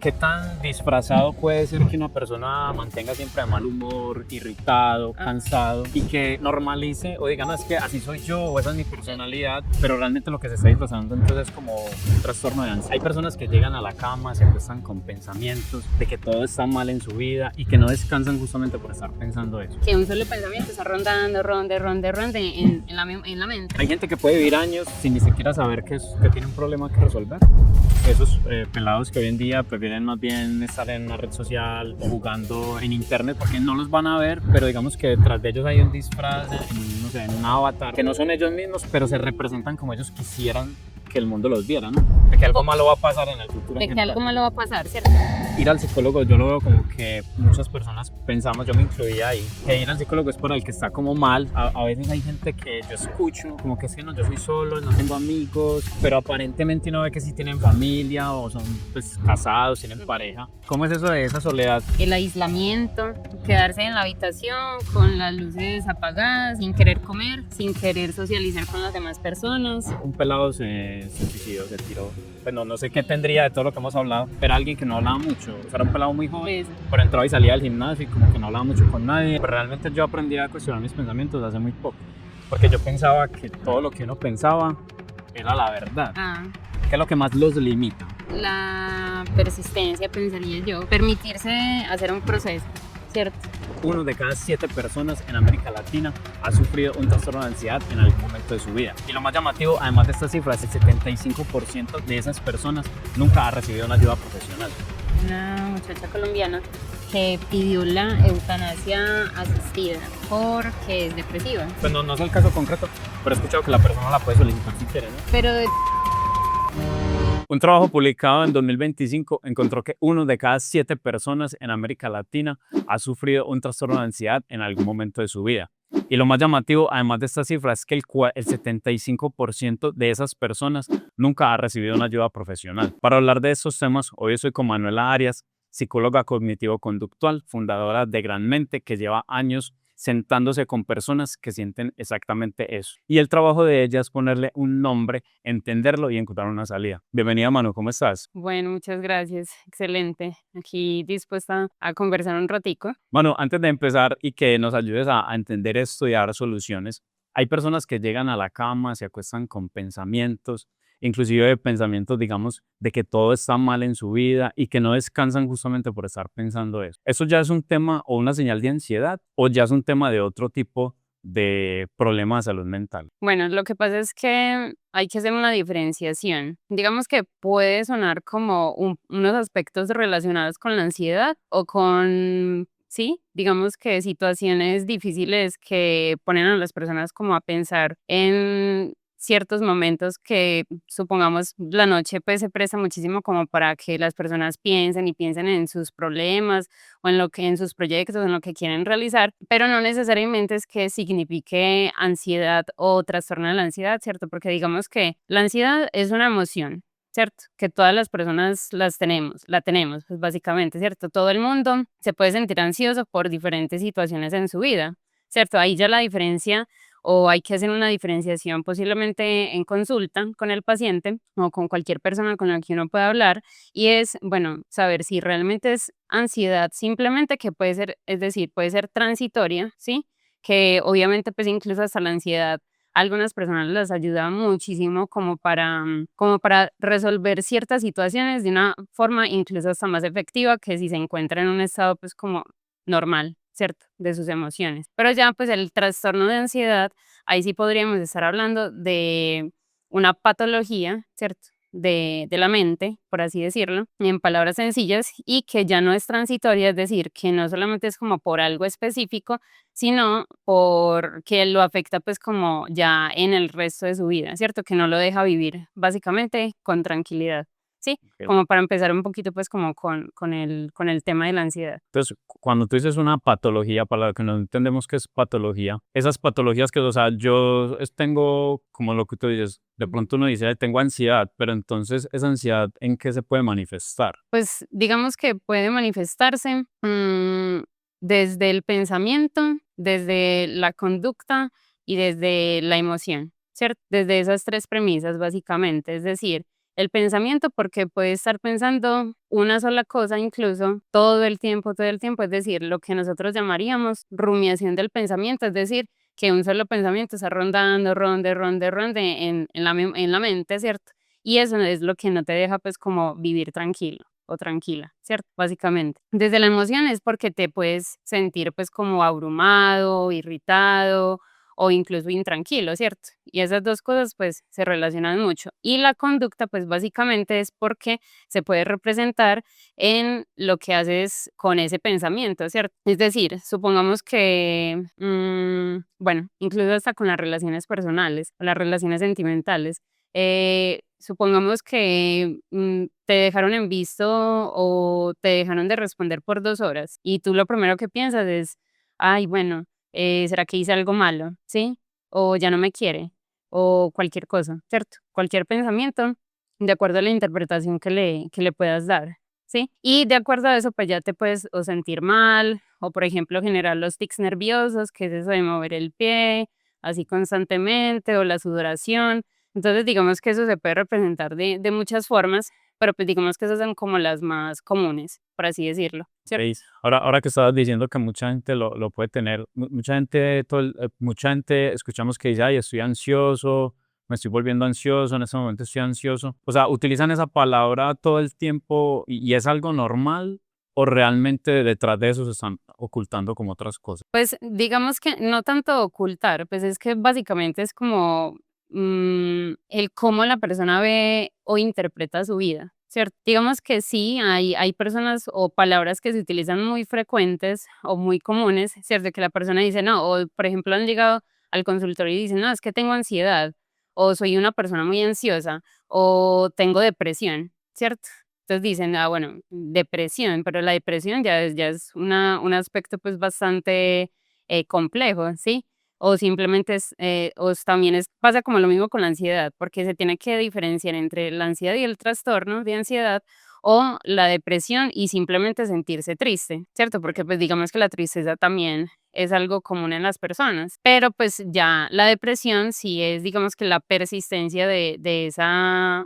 ¿Qué tan disfrazado puede ser que una persona mantenga siempre de mal humor, irritado, cansado y que normalice o diga, no, es que así soy yo o esa es mi personalidad, pero realmente lo que se está disfrazando entonces es como un trastorno de ansiedad? Hay personas que llegan a la cama, se acuestan con pensamientos de que todo está mal en su vida y que no descansan justamente por estar pensando eso. Que un solo pensamiento está rondando, ronde en la mente. Hay gente que puede vivir años sin ni siquiera saber que tiene un problema que resolver. Esos pelados que hoy en día prefieren más bien estar en una red social o jugando en internet porque no los van a ver, pero digamos que detrás de ellos hay un disfraz, no sé, un avatar, que no son ellos mismos, pero se representan como ellos quisieran que el mundo los viera, ¿no? De que algo malo va a pasar en el futuro. De que algo malo va a pasar, ¿cierto? Ir al psicólogo, yo lo veo como que muchas personas pensamos, yo me incluía ahí, que ir al psicólogo es para el que está como mal. A veces hay gente que yo escucho como que es que no, yo soy solo, no tengo amigos, pero aparentemente uno ve que sí tienen familia o son pues casados, tienen pareja. ¿Cómo es eso de esa soledad? El aislamiento, quedarse en la habitación con las luces apagadas, sin querer comer, sin querer socializar con las demás personas. Un pelado se suicidó, se tiró. Pues no sé qué tendría de todo lo que hemos hablado, pero alguien que no hablaba mucho, o sea, era un pelado muy joven, pero entraba y salía del gimnasio y como que no hablaba mucho con nadie. Pero realmente yo aprendí a cuestionar mis pensamientos hace muy poco, porque yo pensaba que todo lo que uno pensaba era la verdad. ¿Qué es lo que más los limita? La persistencia, pensaría yo, permitirse hacer un proceso, ¿cierto? 1 de cada 7 personas en América Latina ha sufrido un trastorno de ansiedad en algún momento de su vida. Y lo más llamativo, además de estas cifras, el 75% de esas personas nunca ha recibido una ayuda profesional. Una muchacha colombiana que pidió la eutanasia asistida porque es depresiva. Pues no es el caso concreto, pero he escuchado que la persona la puede solicitar si quiere, ¿no? Pero un trabajo publicado en 2025 encontró que 1 de cada 7 personas en América Latina ha sufrido un trastorno de ansiedad en algún momento de su vida. Y lo más llamativo, además de esta cifra, es que el 75% de esas personas nunca ha recibido una ayuda profesional. Para hablar de estos temas, hoy estoy con Manuela Arias, psicóloga cognitivo-conductual, fundadora de Gran Mente, que lleva años sentándose con personas que sienten exactamente eso. Y el trabajo de ella es ponerle un nombre, entenderlo y encontrar una salida. Bienvenida, Manu, ¿cómo estás? bueno, muchas gracias, excelente. Aquí dispuesta a conversar un ratico. Manu, antes de empezar y que nos ayudes a entender esto y a dar soluciones, hay personas que llegan a la cama, se acuestan con pensamientos, inclusive pensamientos, digamos, de que todo está mal en su vida y que no descansan justamente por estar pensando eso. ¿Eso ya es un tema o una señal de ansiedad o ya es un tema de otro tipo de problema de salud mental? Bueno, lo que pasa es que hay que hacer una diferenciación. Digamos que puede sonar como unos aspectos relacionados con la ansiedad o con, sí, digamos que situaciones difíciles que ponen a las personas como a pensar en ciertos momentos que supongamos la noche pues se presta muchísimo como para que las personas piensen y piensen en sus problemas o en lo que en sus proyectos, en lo que quieren realizar, pero no necesariamente es que signifique ansiedad o trastorno de la ansiedad, ¿cierto? Porque digamos que la ansiedad es una emoción, ¿cierto? Que todas las personas la tenemos, pues básicamente, ¿cierto? Todo el mundo se puede sentir ansioso por diferentes situaciones en su vida, ¿cierto? Ahí ya la diferencia o hay que hacer una diferenciación posiblemente en consulta con el paciente o con cualquier persona con la que uno pueda hablar y es, bueno, saber si realmente es ansiedad simplemente que puede ser, es decir, puede ser transitoria, ¿sí? Que obviamente pues incluso hasta la ansiedad a algunas personas les ayuda muchísimo como para resolver ciertas situaciones de una forma incluso hasta más efectiva que si se encuentra en un estado pues como normal, ¿cierto? De sus emociones. Pero ya pues el trastorno de ansiedad, ahí sí podríamos estar hablando de una patología, ¿cierto? De la mente, por así decirlo, en palabras sencillas, y que ya no es transitoria, es decir, que no solamente es como por algo específico, sino porque lo afecta pues como ya en el resto de su vida, ¿cierto? Que no lo deja vivir básicamente con tranquilidad, ¿sí? Como para empezar un poquito pues como con el tema de la ansiedad. Entonces, cuando tú dices una patología, para lo que no entendemos qué es patología, esas patologías que, o sea, tengo, como lo que tú dices, de pronto uno dice, tengo ansiedad, pero entonces, ¿esa ansiedad en qué se puede manifestar? Pues digamos que puede manifestarse desde el pensamiento, desde la conducta y desde la emoción, ¿cierto? Desde esas tres premisas básicamente, es decir, El pensamiento, porque puede estar pensando una sola cosa incluso todo el tiempo, es decir, lo que nosotros llamaríamos rumiación del pensamiento, es decir, que un solo pensamiento está rondando, ronde en la mente, ¿cierto? Y eso es lo que no te deja pues como vivir tranquilo o tranquila, ¿cierto? Básicamente. Desde la emoción es porque te puedes sentir pues como abrumado, irritado o incluso intranquilo, ¿cierto? Y esas dos cosas pues se relacionan mucho. Y la conducta pues básicamente es porque se puede representar en lo que haces con ese pensamiento, ¿cierto? Es decir, supongamos que, bueno, incluso hasta con las relaciones personales o las relaciones sentimentales, supongamos que te dejaron en visto o te dejaron de responder por 2 horas y tú lo primero que piensas es, ay, bueno, ¿será que hice algo malo? ¿Sí? O ya no me quiere, o cualquier cosa, ¿cierto? Cualquier pensamiento, de acuerdo a la interpretación que le puedas dar, ¿sí? Y de acuerdo a eso, pues ya te puedes o sentir mal, o por ejemplo, generar los tics nerviosos, que es eso de mover el pie, así constantemente, o la sudoración. Entonces, digamos que eso se puede representar de muchas formas, pero pues digamos que esas son como las más comunes, por así decirlo, ¿cierto? ¿Veis? Ahora que estabas diciendo que mucha gente lo puede tener, mucha gente, mucha gente escuchamos que dice, ay, estoy ansioso, me estoy volviendo ansioso, en este momento estoy ansioso. O sea, utilizan esa palabra todo el tiempo y es algo normal o realmente detrás de eso se están ocultando como otras cosas. Pues digamos que no tanto ocultar, pues es que básicamente es como el cómo la persona ve o interpreta su vida, ¿cierto? Digamos que sí, hay personas o palabras que se utilizan muy frecuentes o muy comunes, ¿cierto? Que la persona dice, no, o por ejemplo han llegado al consultorio y dicen, no, es que tengo ansiedad, o soy una persona muy ansiosa, o tengo depresión, ¿cierto? Entonces dicen, ah, bueno, depresión, pero la depresión ya es un aspecto pues bastante complejo, ¿sí? O simplemente también pasa como lo mismo con la ansiedad, porque se tiene que diferenciar entre la ansiedad y el trastorno de ansiedad o la depresión y simplemente sentirse triste, ¿cierto? Porque pues digamos que la tristeza también es algo común en las personas, pero pues ya la depresión sí es digamos que la persistencia de esa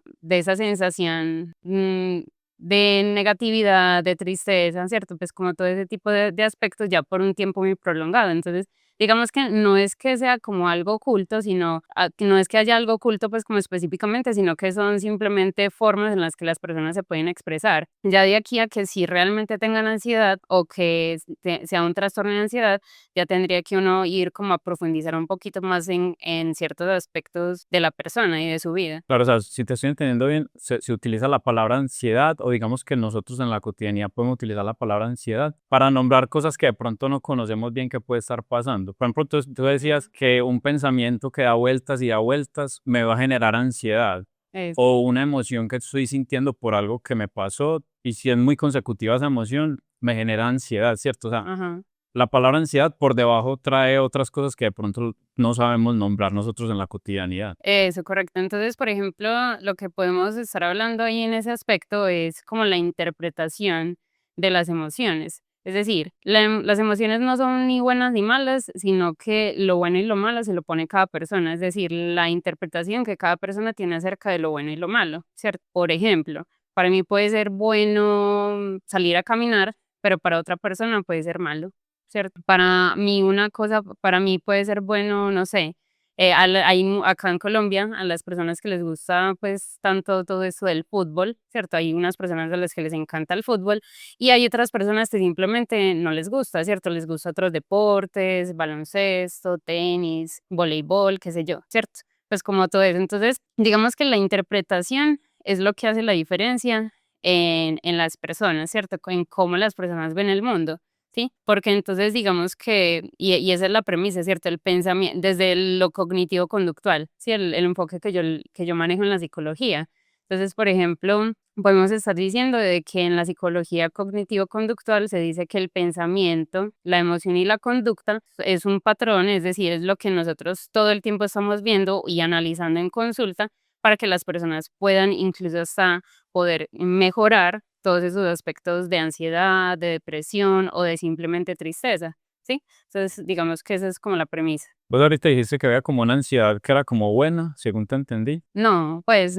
sensación de negatividad, de tristeza, ¿cierto? Pues como todo ese tipo de aspectos ya por un tiempo muy prolongado. Entonces, digamos que no es que sea como algo oculto, sino que no es que haya algo oculto, pues como específicamente, sino que son simplemente formas en las que las personas se pueden expresar. Ya de aquí a que si realmente tengan ansiedad o que sea un trastorno de ansiedad, ya tendría que uno ir como a profundizar un poquito más en ciertos aspectos de la persona y de su vida. Claro, o sea, si te estoy entendiendo bien, se utiliza la palabra ansiedad o digamos que nosotros en la cotidianidad podemos utilizar la palabra ansiedad para nombrar cosas que de pronto no conocemos bien que puede estar pasando. Por ejemplo, tú decías que un pensamiento que da vueltas y da vueltas me va a generar ansiedad Es, o una emoción que estoy sintiendo por algo que me pasó y si es muy consecutiva esa emoción, me genera ansiedad, ¿cierto? O sea, ajá. la palabra ansiedad por debajo trae otras cosas que de pronto no sabemos nombrar nosotros en la cotidianidad. Eso, correcto. Entonces, por ejemplo, lo que podemos estar hablando ahí en ese aspecto es como la interpretación de las emociones. Es decir, las emociones no son ni buenas ni malas, sino que lo bueno y lo malo se lo pone cada persona. Es decir, la interpretación que cada persona tiene acerca de lo bueno y lo malo, ¿cierto? Por ejemplo, para mí puede ser bueno salir a caminar, pero para otra persona puede ser malo, ¿cierto? Para mí una cosa, para mí puede ser bueno, no sé acá en Colombia, a las personas que les gusta pues tanto todo eso del fútbol, ¿cierto? Hay unas personas a las que les encanta el fútbol y hay otras personas que simplemente no les gusta, ¿cierto? Les gusta otros deportes, baloncesto, tenis, voleibol, qué sé yo, ¿cierto? Pues como todo eso. Entonces, digamos que la interpretación es lo que hace la diferencia en las personas, ¿cierto? En cómo las personas ven el mundo. ¿Sí? Porque entonces digamos que, y esa es la premisa, ¿cierto? El pensamiento, desde lo cognitivo-conductual, ¿sí? El enfoque que yo manejo en la psicología. Entonces, por ejemplo, podemos estar diciendo de que en la psicología cognitivo-conductual se dice que el pensamiento, la emoción y la conducta es un patrón, es decir, es lo que nosotros todo el tiempo estamos viendo y analizando en consulta para que las personas puedan incluso hasta poder mejorar todos esos aspectos de ansiedad, de depresión o de simplemente tristeza, ¿sí? Entonces, digamos que esa es como la premisa. Vos ahorita dijiste que había como una ansiedad que era como buena, según te entendí. No, pues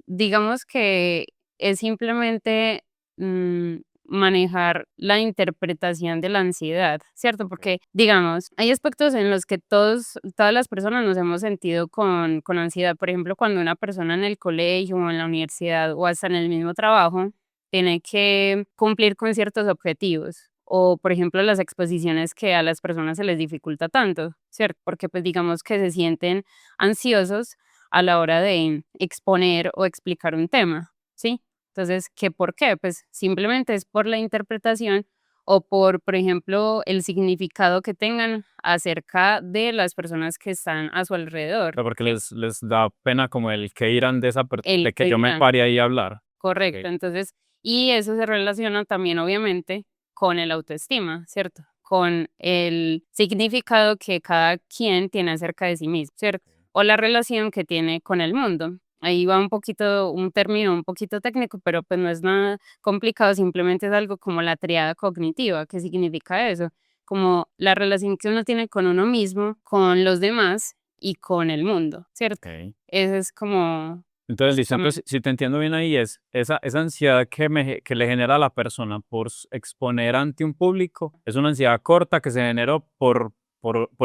digamos que es simplemente mm, manejar la interpretación de la ansiedad, ¿cierto? Porque, digamos, hay aspectos en los que todas las personas nos hemos sentido con ansiedad. Por ejemplo, cuando una persona en el colegio o en la universidad o hasta en el mismo trabajo tiene que cumplir con ciertos objetivos. O, por ejemplo, las exposiciones que a las personas se les dificulta tanto, ¿cierto? Porque, pues, digamos que se sienten ansiosos a la hora de exponer o explicar un tema, ¿sí? Entonces, ¿qué por qué? Pues simplemente es por la interpretación o por ejemplo, el significado que tengan acerca de las personas que están a su alrededor. Pero porque les da pena como el que irán El de que que yo me dirán, pare ahí a hablar. correcto. Ok. Entonces, y eso se relaciona también, obviamente, con el autoestima, ¿cierto? Con el significado que cada quien tiene acerca de sí mismo, ¿cierto? O la relación que tiene con el mundo. Ahí va un poquito, un término un poquito técnico, pero pues no es nada complicado, simplemente es algo como la triada cognitiva. ¿Qué significa eso? Como la relación que uno tiene con uno mismo, con los demás y con el mundo, ¿cierto? Ok. Ese es como Entonces, listo, entonces, básicamente si te entiendo bien ahí, es esa ansiedad que le genera a la persona por exponer ante un público, es una ansiedad corta que se generó por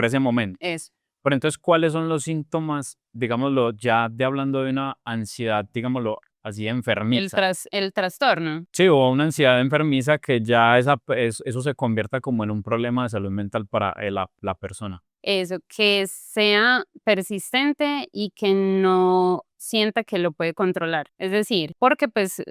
ese momento. eso. Pero entonces, ¿cuáles son los síntomas, digámoslo, ya de hablando de una ansiedad, digámoslo así, enfermiza? El trastorno. Sí, o una ansiedad enfermiza que ya eso se convierta como en un problema de salud mental para la persona. Eso, que sea persistente y que no sienta que lo puede controlar. Es decir, porque pues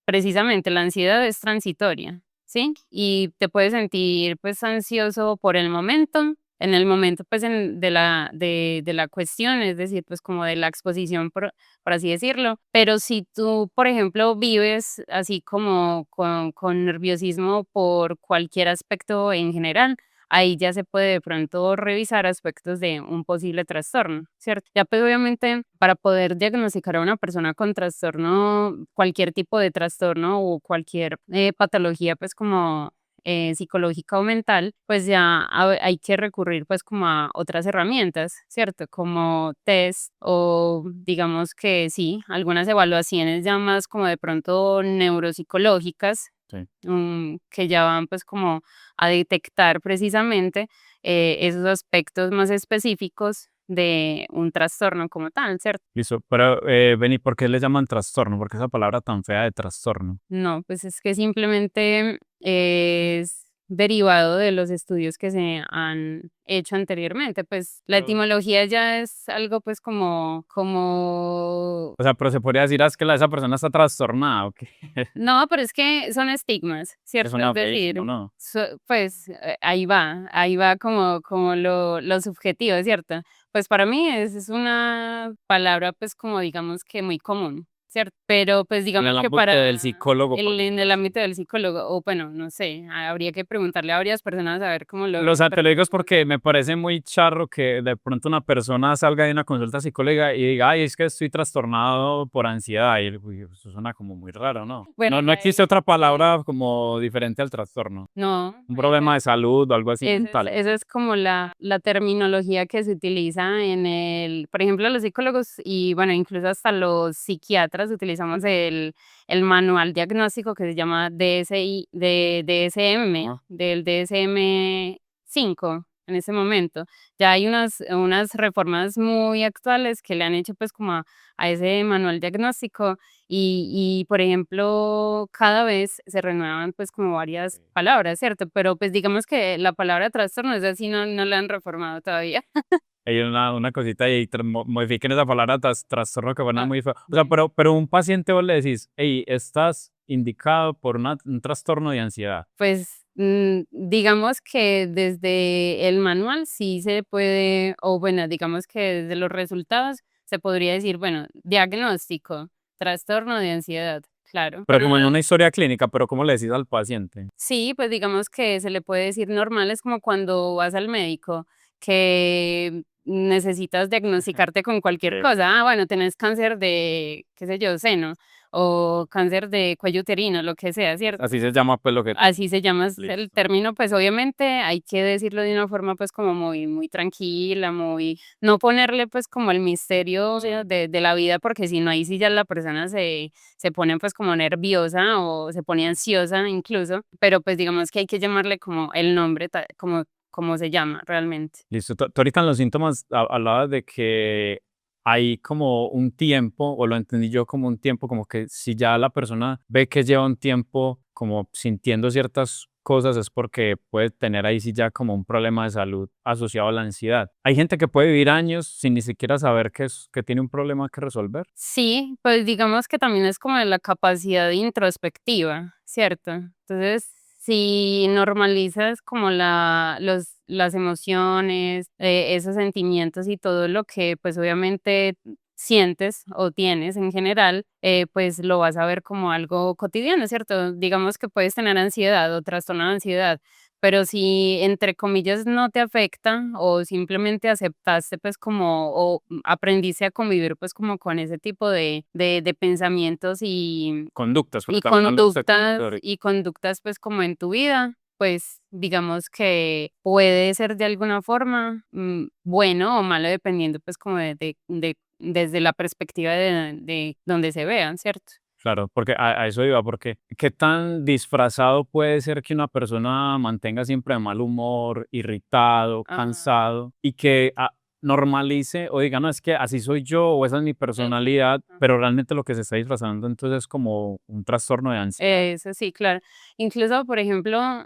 precisamente la ansiedad es transitoria, ¿sí? Y te puedes sentir pues ansioso por el momento, en el momento pues de la cuestión, es decir, pues como de la exposición, por así decirlo. Pero si tú, por ejemplo, vives así como con nerviosismo por cualquier aspecto en general, ahí ya se puede de pronto revisar aspectos de un posible trastorno, ¿cierto? Ya pues obviamente para poder diagnosticar a una persona con trastorno, cualquier tipo de trastorno o cualquier patología pues como psicológica o mental, pues ya hay que recurrir pues como a otras herramientas, ¿cierto? Como test o digamos que sí, algunas evaluaciones ya más como de pronto neuropsicológicas, Sí. que ya van pues como a detectar precisamente esos aspectos más específicos de un trastorno como tal, ¿cierto? Listo, pero vení, ¿por qué le llaman trastorno? ¿Por qué esa palabra tan fea de trastorno? No, pues es que simplemente es derivado de los estudios que se han hecho anteriormente. Pues la etimología ya es algo pues como O sea, pero se podría decir, es que esa persona está trastornada, ¿o qué? no, pero es que son estigmas, Es ¿cierto? Es una feísimo, decir, ¿no? pues ahí va como lo subjetivo, ¿cierto? Pues para mí es una palabra pues como digamos que muy común, ¿cierto? Pero pues En digamos el que ámbito para del psicólogo, por en decirlo el así. ámbito del psicólogo, o bueno, no sé, habría que preguntarle a varias personas a ver cómo lo O sea, te lo digo es interpretan. porque me parece muy charro que de pronto una persona salga de una consulta psicóloga y diga, ay, es que estoy trastornado por ansiedad. Y uy, eso suena como muy raro, ¿no? Bueno, No existe otra palabra como diferente al trastorno. no, Un problema de salud o algo así mental. esa es como la terminología que se utiliza en por ejemplo, los psicólogos y bueno, incluso hasta los psiquiatras utilizamos el manual diagnóstico que se llama DSM, Ajá. del DSM-5 en ese momento. Ya hay unas reformas muy actuales que le han hecho pues como a ese manual diagnóstico por ejemplo, cada vez se renuevan pues como varias palabras, ¿cierto? Pero pues digamos que la palabra trastorno es así, no la han reformado todavía. Hay una cosita y modifiquen esa palabra trastorno que suena Ah, muy feo. O sea, pero un paciente vos le decís, hey, estás indicado por un trastorno de ansiedad. pues digamos que desde el manual sí se puede, o bueno, digamos que desde los resultados se podría decir, bueno, diagnóstico, trastorno de ansiedad, claro. Pero como en una historia clínica, pero ¿cómo le decís al paciente? Sí, pues digamos que se le puede decir normal, es como cuando vas al médico, que necesitas diagnosticarte con cualquier Sí, cosa. Ah, bueno, tenés cáncer de, qué sé yo, seno. o cáncer de cuello uterino, lo que sea, ¿cierto? Así se llama pues lo que... Así se llama el Listo. término, pues obviamente hay que decirlo de una forma pues como muy tranquila, no ponerle pues como el misterio, o sea, de la vida, porque si no ahí sí ya la persona se pone pues como nerviosa o se pone ansiosa incluso, pero pues digamos que hay que llamarle como el nombre, como se llama realmente. Listo. Tú ahorita en los síntomas hablabas de que hay como un tiempo, o lo entendí yo como un tiempo, como que si ya la persona ve que lleva un tiempo como sintiendo ciertas cosas es porque puede tener ahí sí ya como un problema de salud asociado a la ansiedad. Hay gente que puede vivir años sin ni siquiera saber que tiene un problema que resolver. Sí, pues digamos que también es como de la capacidad introspectiva, ¿cierto? Entonces, si normalizas como las emociones, esos sentimientos y todo lo que pues obviamente sientes o tienes en general, pues lo vas a ver como algo cotidiano, ¿cierto? Digamos que puedes tener ansiedad o trastorno de ansiedad, pero si, entre comillas, no te afecta o simplemente aceptaste, pues como, o aprendiste a convivir, pues como con ese tipo de pensamientos Conductas, porque y también hablaste de conductas, conductas. y conductas, pues como en tu vida, pues digamos que puede ser de alguna forma bueno o malo, dependiendo, pues como desde la perspectiva de donde se vean, ¿cierto? Claro, porque a eso iba, porque qué tan disfrazado puede ser que una persona mantenga siempre de mal humor, irritado, Ajá. cansado, y que normalice o diga, no, es que así soy yo o esa es mi personalidad, pero realmente lo que se está disfrazando entonces es como un trastorno de ansiedad. Eso sí, claro. Incluso, por ejemplo,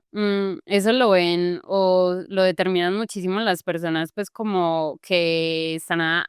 eso lo ven o lo determinan muchísimo las personas, pues como que están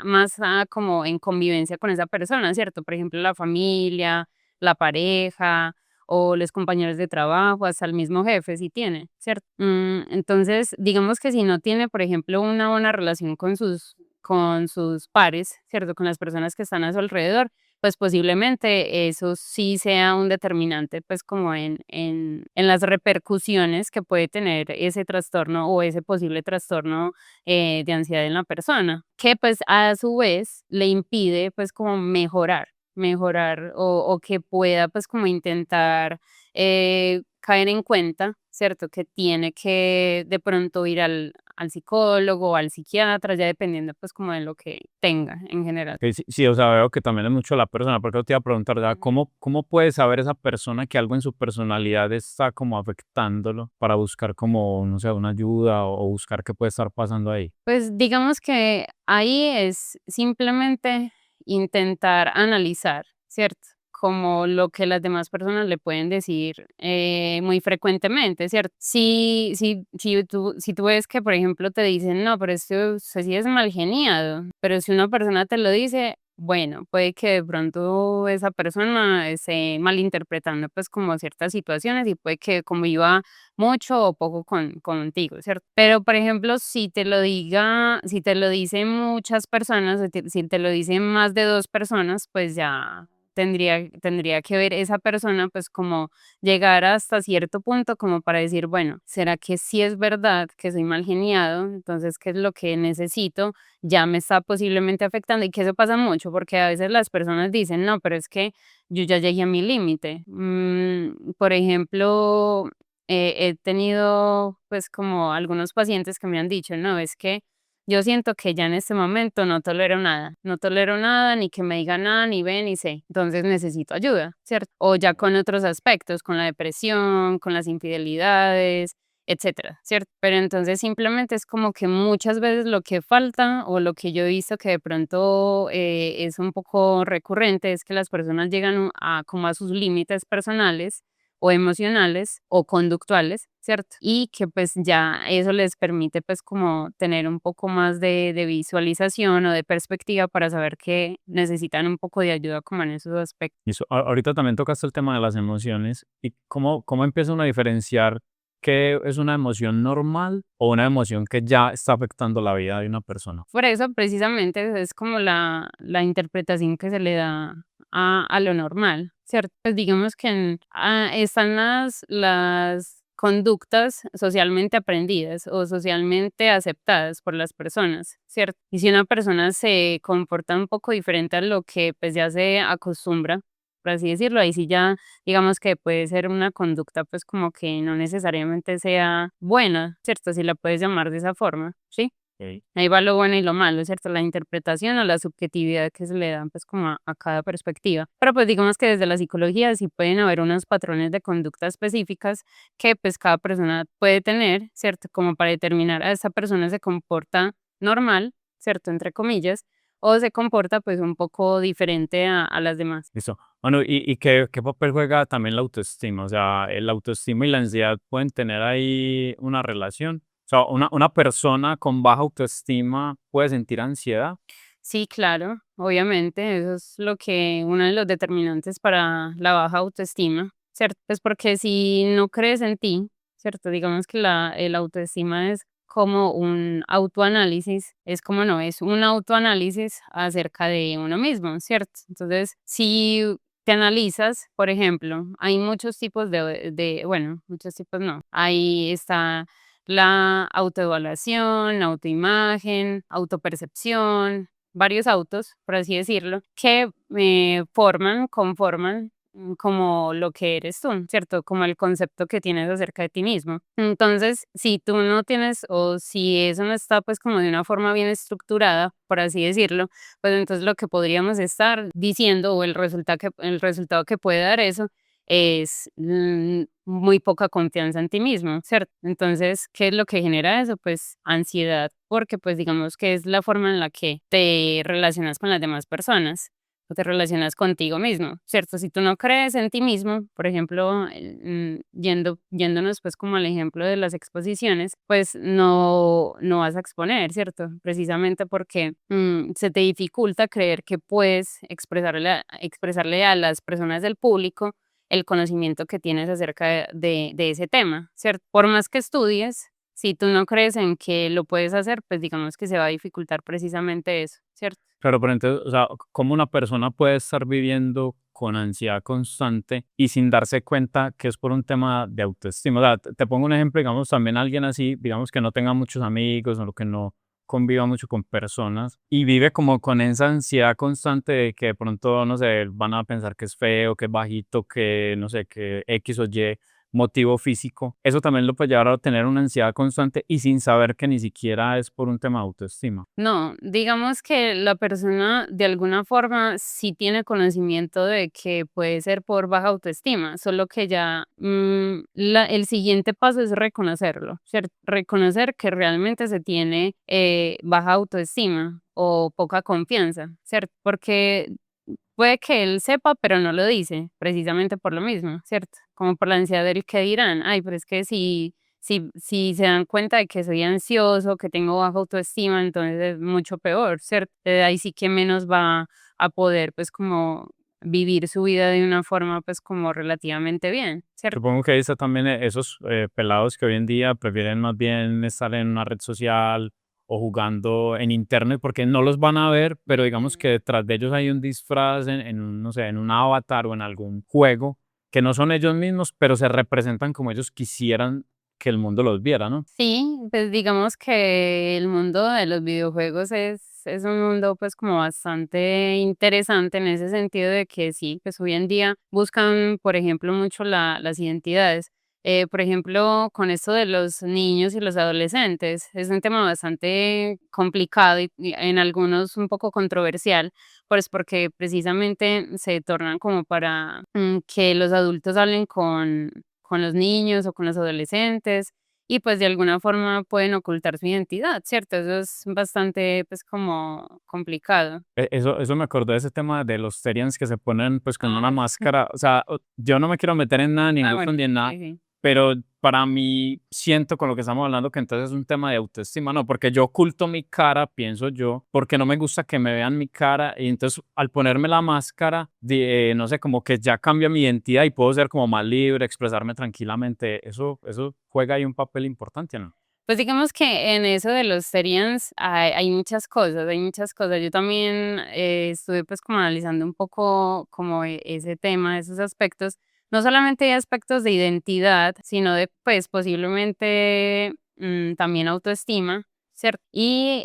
como en convivencia con esa persona, ¿cierto? Por ejemplo, la familia, la pareja o los compañeros de trabajo, hasta el mismo jefe, si tiene, ¿cierto? Entonces, digamos que si no tiene, por ejemplo, una buena relación con sus pares, ¿cierto? Con las personas que están a su alrededor, pues posiblemente eso sí sea un determinante, pues como en las repercusiones que puede tener ese trastorno o ese posible trastorno de ansiedad en la persona, que pues a su vez le impide pues como mejorar o que pueda pues como intentar caer en cuenta, ¿cierto? Que tiene que de pronto ir al psicólogo o al psiquiatra, ya dependiendo pues como de lo que tenga en general. Que sí, sí, o sea, veo que también es mucho la persona, porque yo te iba a preguntar, ¿verdad? Ujú. ¿Cómo puede saber esa persona que algo en su personalidad está como afectándolo para buscar como, no sé, una ayuda o buscar qué puede estar pasando ahí? Pues digamos que ahí es simplemente intentar analizar, ¿cierto? Como lo que las demás personas le pueden decir muy frecuentemente, ¿cierto? Si tú ves que, por ejemplo, te dicen, no, pero esto usted sí es mal geniado, pero si una persona te lo dice, bueno, puede que de pronto esa persona esté malinterpretando pues como ciertas situaciones y puede que conviva mucho o poco contigo, ¿cierto? Pero, por ejemplo, si te lo dicen muchas personas, si te lo dicen más de 2 personas, pues ya tendría que ver esa persona, pues, como llegar hasta cierto punto como para decir, bueno, ¿será que sí es verdad que soy mal geniado? Entonces, ¿qué es lo que necesito? Ya me está posiblemente afectando, y que eso pasa mucho, porque a veces las personas dicen: "No, pero es que yo ya llegué a mi límite". Por ejemplo, he tenido, pues, como algunos pacientes que me han dicho: "No, es que yo siento que ya en este momento no tolero nada, ni que me digan nada, ni ve, ni sé, entonces necesito ayuda", ¿cierto? O ya con otros aspectos, con la depresión, con las infidelidades, etcétera, ¿cierto? Pero entonces simplemente es como que muchas veces lo que falta, o lo que yo he visto que de pronto es un poco recurrente, es que las personas llegan a como a sus límites personales o emocionales o conductuales, ¿cierto? Y que pues ya eso les permite pues como tener un poco más de visualización o de perspectiva para saber que necesitan un poco de ayuda como en esos aspectos. Y eso, ahorita también tocaste el tema de las emociones y cómo empieza uno a diferenciar qué es una emoción normal o una emoción que ya está afectando la vida de una persona. Por eso precisamente es como la interpretación que se le da a lo normal, ¿cierto? Pues digamos que están las conductas socialmente aprendidas o socialmente aceptadas por las personas, ¿cierto? Y si una persona se comporta un poco diferente a lo que pues ya se acostumbra, por así decirlo. Ahí sí ya, digamos que puede ser una conducta pues como que no necesariamente sea buena, ¿cierto? Si la puedes llamar de esa forma, ¿sí? Ok. Ahí va lo bueno y lo malo, ¿cierto? La interpretación o la subjetividad que se le dan pues como a cada perspectiva. Pero pues digamos que desde la psicología sí pueden haber unos patrones de conducta específicas que pues cada persona puede tener, ¿cierto? Como para determinar a esa persona se comporta normal, ¿cierto? Entre comillas, o se comporta pues un poco diferente a las demás. Listo. Bueno, ¿y qué papel juega también la autoestima? O sea, el autoestima y la ansiedad pueden tener ahí una relación. O sea, una persona con baja autoestima puede sentir ansiedad. Sí, claro, obviamente, eso es lo que uno de los determinantes para la baja autoestima, ¿cierto? Pues porque si no crees en ti, ¿cierto? Digamos que el autoestima es como un autoanálisis, es como no, es un autoanálisis acerca de uno mismo, ¿cierto? Entonces, si te analizas, por ejemplo, hay muchos tipos bueno, muchos tipos no, ahí está la autoevaluación, autoimagen, autopercepción, varios autos, por así decirlo, que conforman como lo que eres tú, ¿cierto? Como el concepto que tienes acerca de ti mismo. Entonces, si tú no tienes o si eso no está pues como de una forma bien estructurada, por así decirlo, pues entonces lo que podríamos estar diciendo o el resultado que puede dar eso es muy poca confianza en ti mismo, ¿cierto? Entonces, ¿qué es lo que genera eso? Pues ansiedad, porque pues digamos que es la forma en la que te relacionas con las demás personas o te relacionas contigo mismo, ¿cierto? Si tú no crees en ti mismo, por ejemplo, yéndonos pues como al ejemplo de las exposiciones, pues no vas a exponer, ¿cierto? Precisamente porque se te dificulta creer que puedes expresarle a las personas del público el conocimiento que tienes acerca de ese tema, ¿cierto? Por más que estudies, si tú no crees en que lo puedes hacer, pues digamos que se va a dificultar precisamente eso, ¿cierto? Claro, pero entonces, o sea, ¿cómo una persona puede estar viviendo con ansiedad constante y sin darse cuenta que es por un tema de autoestima? O sea, te pongo un ejemplo, digamos, también alguien así, digamos que no tenga muchos amigos o que no conviva mucho con personas y vive como con esa ansiedad constante de que de pronto, no sé, van a pensar que es feo, que es bajito, que no sé, que X o Y motivo físico. Eso también lo puede llevar a tener una ansiedad constante y sin saber que ni siquiera es por un tema de autoestima. No, digamos que la persona de alguna forma sí tiene conocimiento de que puede ser por baja autoestima, solo que ya el siguiente paso es reconocerlo, ¿cierto? Reconocer que realmente se tiene baja autoestima o poca confianza, ¿cierto? Porque puede que él sepa, pero no lo dice, precisamente por lo mismo, ¿cierto? Como por la ansiedad del que dirán, ay, pero es que si se dan cuenta de que soy ansioso, que tengo baja autoestima, entonces es mucho peor, ¿cierto? Ahí sí que menos va a poder, pues, como vivir su vida de una forma, pues, como relativamente bien, ¿cierto? Supongo que ahí está también esos pelados que hoy en día prefieren más bien estar en una red social o jugando en internet porque no los van a ver, pero digamos Ujú. que detrás de ellos hay un disfraz no sé, en un avatar o en algún juego que no son ellos mismos, pero se representan como ellos quisieran que el mundo los viera, ¿no? Sí, pues digamos que el mundo de los videojuegos es un mundo pues como bastante interesante en ese sentido de que sí, pues hoy en día buscan, por ejemplo, mucho las identidades. Por ejemplo, con esto de los niños y los adolescentes, es un tema bastante complicado y en algunos un poco controversial, pues porque precisamente se tornan como para que los adultos hablen con los niños o con los adolescentes y pues de alguna forma pueden ocultar su identidad, ¿cierto? Eso es bastante pues como complicado. Eso me acordó de ese tema de los Terians que se ponen pues con una Ah, máscara, o sea, yo no me quiero meter en nada, ni en ah, gustos bueno, ni en nada, sí, sí. pero para mí siento con lo que estamos hablando que entonces es un tema de autoestima, no, porque yo oculto mi cara, pienso yo, porque no me gusta que me vean mi cara y entonces al ponerme la máscara, no sé, como que ya cambia mi identidad y puedo ser como más libre, expresarme tranquilamente, eso juega ahí un papel importante, ¿no? Pues digamos que en eso de los Serians hay muchas cosas, hay muchas cosas. Yo también estuve pues como analizando un poco como ese tema, esos aspectos. No solamente hay aspectos de identidad, sino de pues posiblemente también autoestima, ¿cierto? Y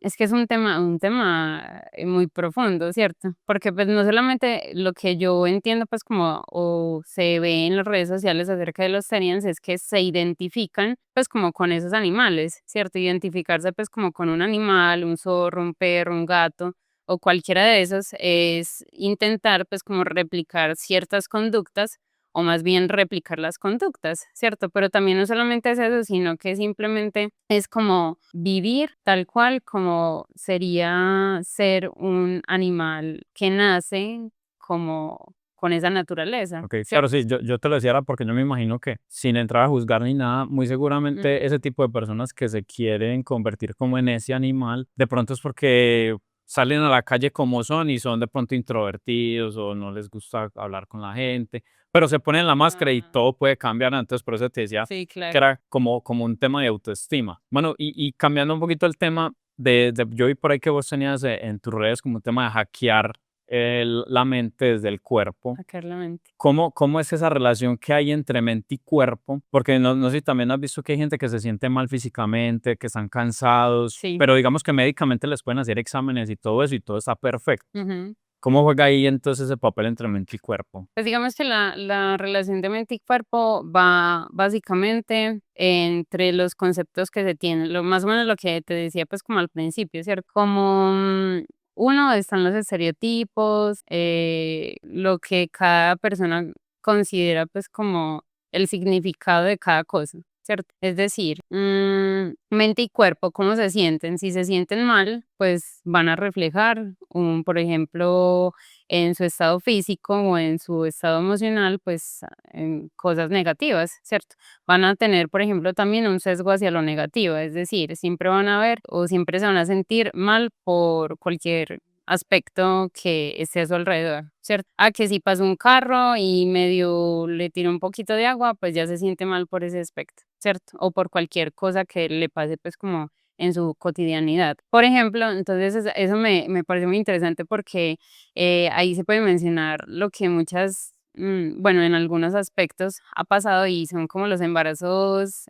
es que es un tema muy profundo, ¿cierto? Porque pues no solamente lo que yo entiendo pues como o se ve en las redes sociales acerca de los Therians es que se identifican pues como con esos animales, ¿cierto? Identificarse pues como con un animal, un zorro, un perro, un gato o cualquiera de esos es intentar pues como replicar ciertas conductas o más bien replicar las conductas, ¿cierto? Pero también no solamente es eso, sino que simplemente es como vivir tal cual como sería ser un animal que nace como con esa naturaleza, Ok, ¿cierto? claro, sí, yo te lo decía era porque yo me imagino que sin entrar a juzgar ni nada, muy seguramente ese tipo de personas que se quieren convertir como en ese animal, de pronto es porque salen a la calle como son y son de pronto introvertidos o no les gusta hablar con la gente, pero se ponen la máscara y Ah, todo puede cambiar. Entonces, por eso te decía sí, que claro. era como un tema de autoestima. Bueno, y cambiando un poquito el tema yo vi por ahí que vos tenías en tus redes como un tema de hackear la mente desde el cuerpo. Sacar la mente. ¿Cómo es esa relación que hay entre mente y cuerpo? Porque no sé si también has visto que hay gente que se siente mal físicamente, que están cansados, Sí. pero digamos que médicamente les pueden hacer exámenes y todo está perfecto. Ujú. ¿Cómo juega ahí entonces ese papel entre mente y cuerpo? Pues digamos que la relación de mente y cuerpo va básicamente entre los conceptos que se tienen, lo más o menos lo que te decía pues como al principio, ¿cierto? Como uno están los estereotipos, lo que cada persona considera pues como el significado de cada cosa, ¿cierto? Es decir, mente y cuerpo, ¿cómo se sienten? Si se sienten mal, pues van a reflejar, por ejemplo, en su estado físico o en su estado emocional, pues en cosas negativas, ¿cierto? Van a tener, por ejemplo, también un sesgo hacia lo negativo, es decir, siempre van a ver o siempre se van a sentir mal por cualquier aspecto que esté a su alrededor, ¿cierto? A que si pasa un carro y medio le tira un poquito de agua, pues ya se siente mal por ese aspecto, ¿cierto? O por cualquier cosa que le pase, pues como en su cotidianidad. Por ejemplo, entonces eso me parece muy interesante porque ahí se puede mencionar lo que muchas, bueno, en algunos aspectos ha pasado y son como los embarazos,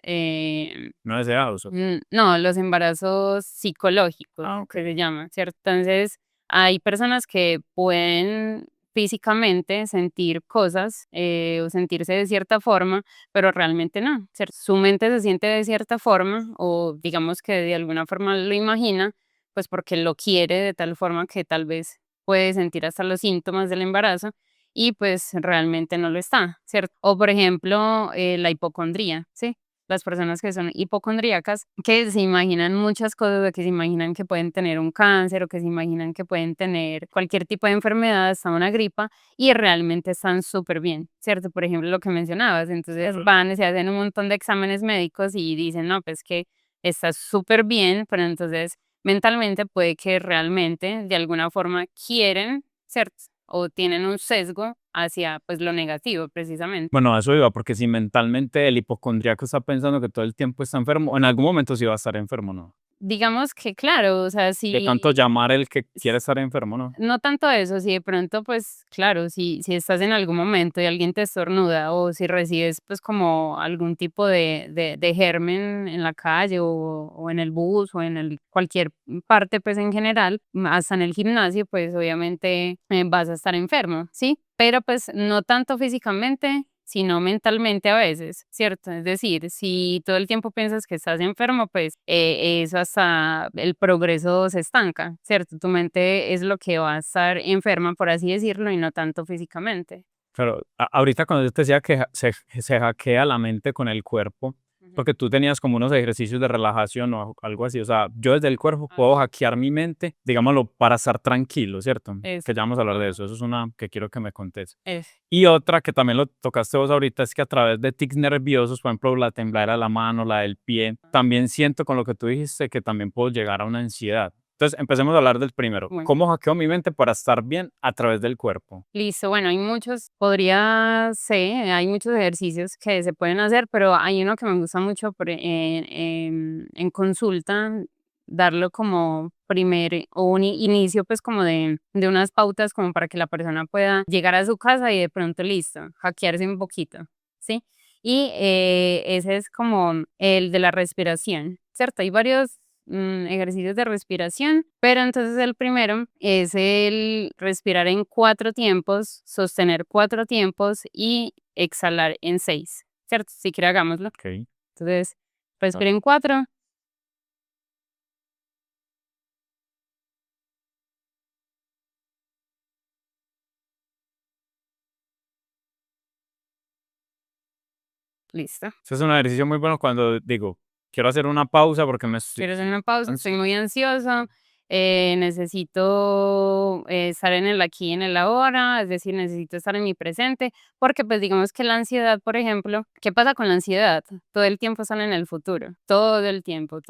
No deseados. no, los embarazos psicológicos, Ah, ok. que se llama, ¿cierto? Entonces, hay personas que pueden físicamente sentir cosas o sentirse de cierta forma, pero realmente no, ¿cierto? Su mente se siente de cierta forma o digamos que de alguna forma lo imagina, pues porque lo quiere de tal forma que tal vez puede sentir hasta los síntomas del embarazo y pues realmente no lo está, ¿cierto? O por ejemplo, la hipocondría, ¿sí? Las personas que son hipocondríacas, que se imaginan muchas cosas, o que se imaginan que pueden tener un cáncer o que se imaginan que pueden tener cualquier tipo de enfermedad, hasta una gripa, y realmente están súper bien, ¿cierto? Por ejemplo, lo que mencionabas, entonces Claro. van y se hacen un montón de exámenes médicos y dicen, no, pues que está súper bien, pero entonces mentalmente puede que realmente de alguna forma quieren, ¿cierto? O tienen un sesgo hacia pues lo negativo precisamente. Bueno, a eso iba, porque si mentalmente el hipocondríaco está pensando que todo el tiempo está enfermo, en algún momento sí va a estar enfermo, ¿no? Digamos que claro, o sea, De tanto si llamar el que quiere estar enfermo, ¿no? no tanto eso, si de pronto, pues claro, si estás en algún momento y alguien te estornuda o si recibes pues como algún tipo de germen en la calle o en el bus o en cualquier parte pues en general, hasta en el gimnasio, pues obviamente vas a estar enfermo, ¿sí? Pero pues no tanto físicamente, sino mentalmente a veces, ¿cierto? Es decir, si todo el tiempo piensas que estás enfermo, pues eso hasta el progreso se estanca, ¿cierto? Tu mente es lo que va a estar enferma, por así decirlo, y no tanto físicamente. Claro, ahorita cuando yo te decía que se hackea la mente con el cuerpo, Ujú. porque tú tenías como unos ejercicios de relajación o algo así, o sea, yo desde el cuerpo Ah, puedo hackear mi mente, digámoslo, para estar tranquilo, ¿cierto? es, Que ya vamos a hablar de ajá, eso, eso es una que quiero que me contes. es. Y otra que también lo tocaste vos ahorita es que a través de tics nerviosos, por ejemplo, la tembladera de la mano, la del pie, también siento con lo que tú dijiste que también puedo llegar a una ansiedad. Entonces, empecemos a hablar del primero. Bueno. ¿Cómo hackeo mi mente para estar bien a través del cuerpo? Listo, bueno, hay muchos, podría ser, hay muchos ejercicios que se pueden hacer, pero hay uno que me gusta mucho en consulta, darlo como primer o un inicio, pues como de unas pautas como para que la persona pueda llegar a su casa y de pronto listo, hackearse un poquito, ¿sí? Y ese es como el de la respiración, ¿cierto? Hay varios ejercicios de respiración, pero entonces el primero es el respirar en 4 tiempos, sostener 4 tiempos y exhalar en 6, ¿cierto? Si quiere hagámoslo. Ok. Entonces, Ah, respiren 4, listo. Ese es un ejercicio muy bueno cuando digo, quiero hacer una pausa porque me estoy Quiero hacer una pausa, estoy ansioso. muy ansiosa, necesito estar en el aquí y en el ahora, es decir, necesito estar en mi presente, porque pues digamos que la ansiedad, por ejemplo, ¿qué pasa con la ansiedad? Todo el tiempo están en el futuro, todo el tiempo,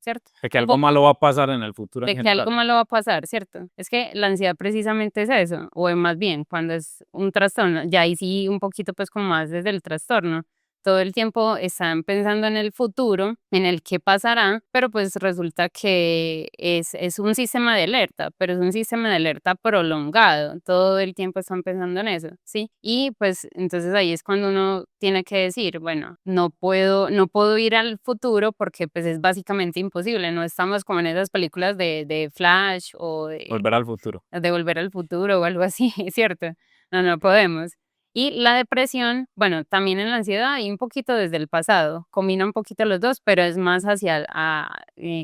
¿cierto? De que Un algo poco malo va a pasar en el futuro en de que algo general. malo va a pasar, ¿cierto? Es que la ansiedad precisamente es eso, o es más bien cuando es un trastorno, ya ahí sí un poquito pues como más desde el trastorno. Todo el tiempo están pensando en el futuro, en el qué pasará, pero pues resulta que es un sistema de alerta, pero es un sistema de alerta prolongado. Todo el tiempo están pensando en eso, ¿sí? Y pues entonces ahí es cuando uno tiene que decir, bueno, no puedo ir al futuro porque pues es básicamente imposible. No estamos como en esas películas de Flash o Volver al futuro. de Volver al Futuro o algo así, ¿cierto? No, no podemos. Y la depresión, bueno, también en la ansiedad y un poquito desde el pasado, combina un poquito los dos, pero es más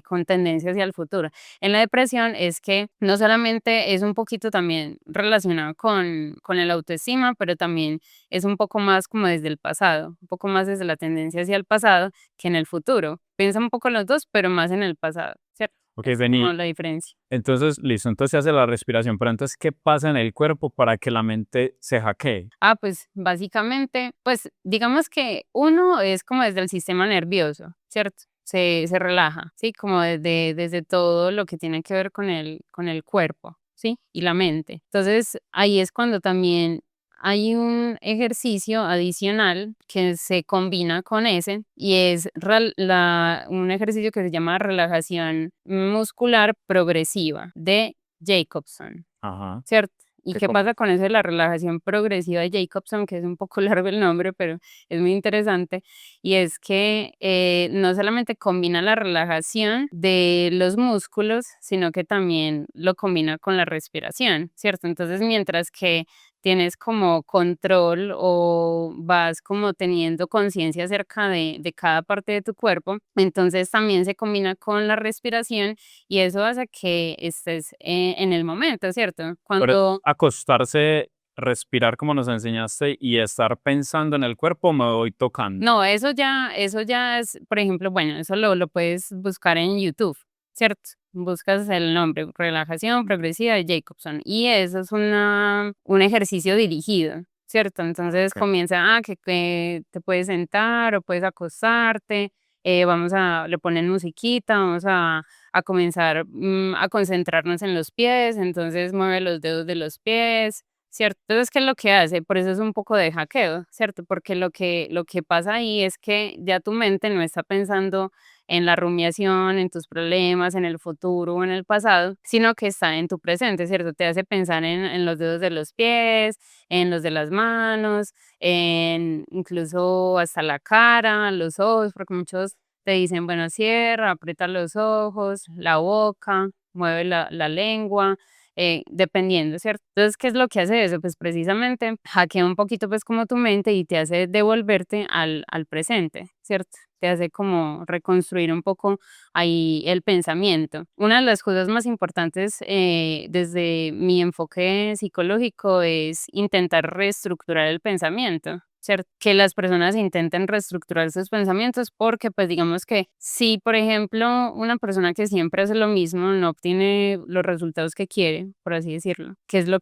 con tendencia hacia el futuro. En la depresión es que no solamente es un poquito también relacionado con el autoestima, pero también es un poco más como desde el pasado, un poco más desde la tendencia hacia el pasado que en el futuro. Piensa un poco los dos, pero más en el pasado, ¿cierto? Ok, Es como vení. la diferencia. Entonces, listo, entonces se hace la respiración, pero entonces, ¿qué pasa en el cuerpo para que la mente se hackee? Pues básicamente, pues digamos que uno es como desde el sistema nervioso, ¿cierto? Se relaja, ¿sí? Como desde todo lo que tiene que ver con el cuerpo, ¿sí? Y la mente. Entonces, ahí es cuando también hay un ejercicio adicional que se combina con ese y es un ejercicio que se llama relajación muscular progresiva de Jacobson. Ajá. ¿Cierto? ¿Y Que qué como, pasa con eso de la relajación progresiva de Jacobson? Que es un poco largo el nombre, pero es muy interesante. Y es que no solamente combina la relajación de los músculos, sino que también lo combina con la respiración, ¿cierto? Entonces, mientras que tienes como control o vas como teniendo conciencia acerca de cada parte de tu cuerpo, entonces también se combina con la respiración y eso hace que estés en el momento, ¿cierto? pero Cuando acostarse, respirar como nos enseñaste y estar pensando en el cuerpo, me voy tocando. no, eso ya es, por ejemplo, bueno, eso lo puedes buscar en YouTube, ¿cierto? Buscas el nombre, relajación progresiva de Jacobson, y eso es un ejercicio dirigido, ¿cierto? Entonces Ok. comienza, que te puedes sentar o puedes acostarte, le ponen musiquita, vamos a comenzar a concentrarnos en los pies, entonces mueve los dedos de los pies, ¿cierto? Entonces, ¿qué es lo que hace? Por eso es un poco de hackeo, ¿cierto? Porque lo que pasa ahí es que ya tu mente no está pensando en la rumiación, en tus problemas, en el futuro o en el pasado, sino que está en tu presente, ¿cierto? Te hace pensar en los dedos de los pies, en los de las manos, en incluso hasta la cara, los ojos, porque muchos te dicen, bueno, cierra, aprieta los ojos, la boca, mueve la lengua, dependiendo, ¿cierto? Entonces, ¿qué es lo que hace eso? Pues precisamente hackea un poquito pues como tu mente y te hace devolverte al presente, ¿cierto? Te hace como reconstruir un poco ahí el pensamiento. Una de las cosas más importantes desde mi enfoque psicológico es intentar reestructurar el pensamiento. ¿Cierto? Que las personas intenten reestructurar sus pensamientos porque pues digamos que si por ejemplo una persona que siempre hace lo mismo no obtiene los resultados que quiere, por así decirlo, qué es lo